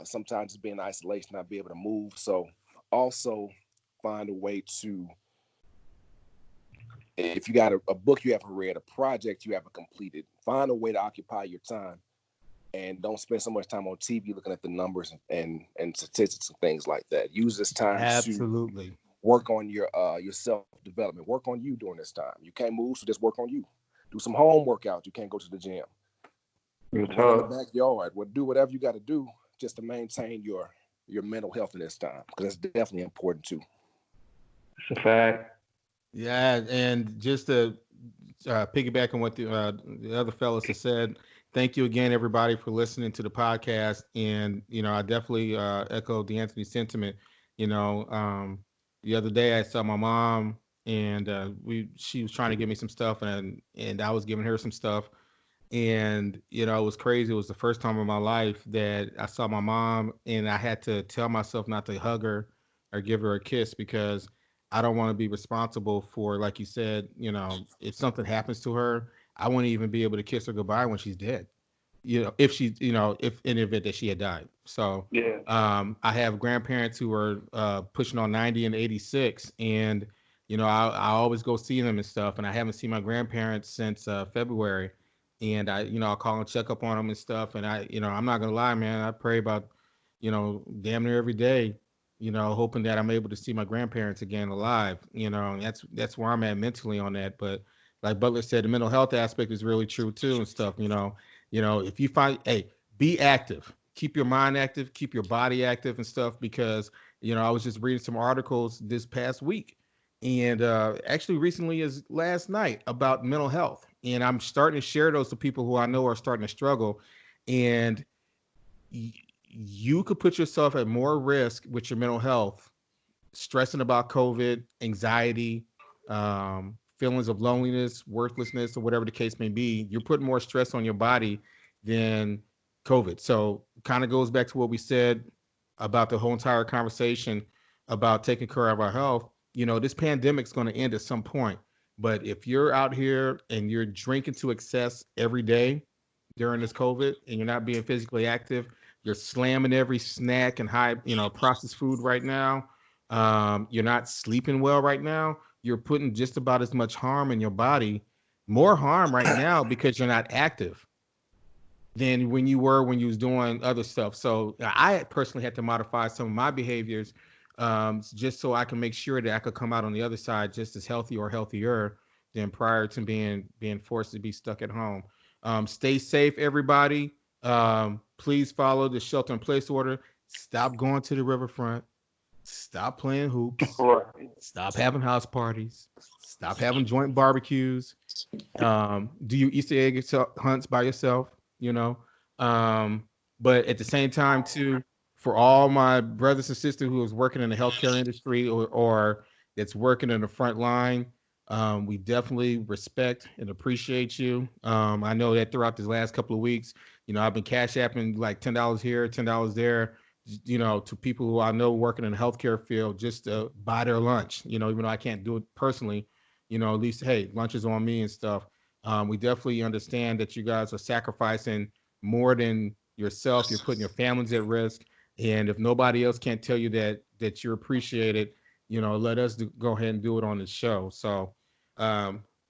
Sometimes being in isolation, not be able to move. So also find a way to, if you got a book you haven't read, a project you haven't completed, find a way to occupy your time and don't spend so much time on TV looking at the numbers and statistics and things like that. Use this time to Absolutely. work on your self-development. Work on you during this time. You can't move, so just work on you. Do some home workouts. You can't go to the gym. Real Run in the talk. backyard. Do whatever you got to do just to maintain your mental health in this time, because it's definitely important too. It's a fact. Yeah, and just to piggyback on what the other fellas have said, thank you again, everybody, for listening to the podcast. And I definitely echo Deanthony's sentiment. You know, um, the other day I saw my mom, and she was trying to give me some stuff, and I was giving her some stuff, and it was crazy. It was the first time in my life that I saw my mom, and I had to tell myself not to hug her or give her a kiss because I don't want to be responsible for, like you said, if something happens to her, I wouldn't even be able to kiss her goodbye when she's dead. If she, if in the event that she had died. So Yeah. I have grandparents who are pushing on 90 and 86, and I always go see them and stuff, and I haven't seen my grandparents since February, and I'll call and check up on them and stuff, and I'm not gonna lie, man, I pray about damn near every day, hoping that I'm able to see my grandparents again alive. And that's where I'm at mentally on that. But like Butler said, the mental health aspect is really true too and stuff. If you find, hey, be active, keep your mind active, keep your body active and stuff, because I was just reading some articles this past week, and actually recently as last night, about mental health, and I'm starting to share those to people who I know are starting to struggle, and you could put yourself at more risk with your mental health, stressing about COVID, anxiety, feelings of loneliness, worthlessness, or whatever the case may be. You're putting more stress on your body than COVID. So kind of goes back to what we said about the whole entire conversation about taking care of our health. This pandemic's going to end at some point. But if you're out here and you're drinking to excess every day during this COVID and you're not being physically active, you're slamming every snack and high, processed food right now. You're not sleeping well right now. You're putting just about as much harm in your body, more harm right now because you're not active than when you were when you was doing other stuff. So I personally had to modify some of my behaviors, just so I can make sure that I could come out on the other side just as healthy or healthier than prior to being forced to be stuck at home. Stay safe, everybody. Please follow the shelter in place order. Stop going to the riverfront. Stop playing hoops. Right. Stop having house parties. Stop having joint barbecues. Do your Easter egg hunts by yourself, you know. Um, but at the same time, too, for all my brothers and sisters who is working in the healthcare industry, or that's working in the front line, we definitely respect and appreciate you. I know that throughout this last couple of weeks, I've been cash apping like $10 here, $10 there, to people who I know working in the healthcare field just to buy their lunch, even though I can't do it personally, at least, hey, lunch is on me and stuff. We definitely understand that you guys are sacrificing more than yourself. You're putting your families at risk. And if nobody else can't tell you that you're appreciated, let us go ahead and do it on the show. So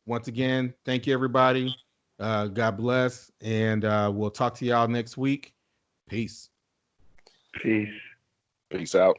once again, thank you, everybody. God bless. And we'll talk to y'all next week. Peace. Peace. Peace out.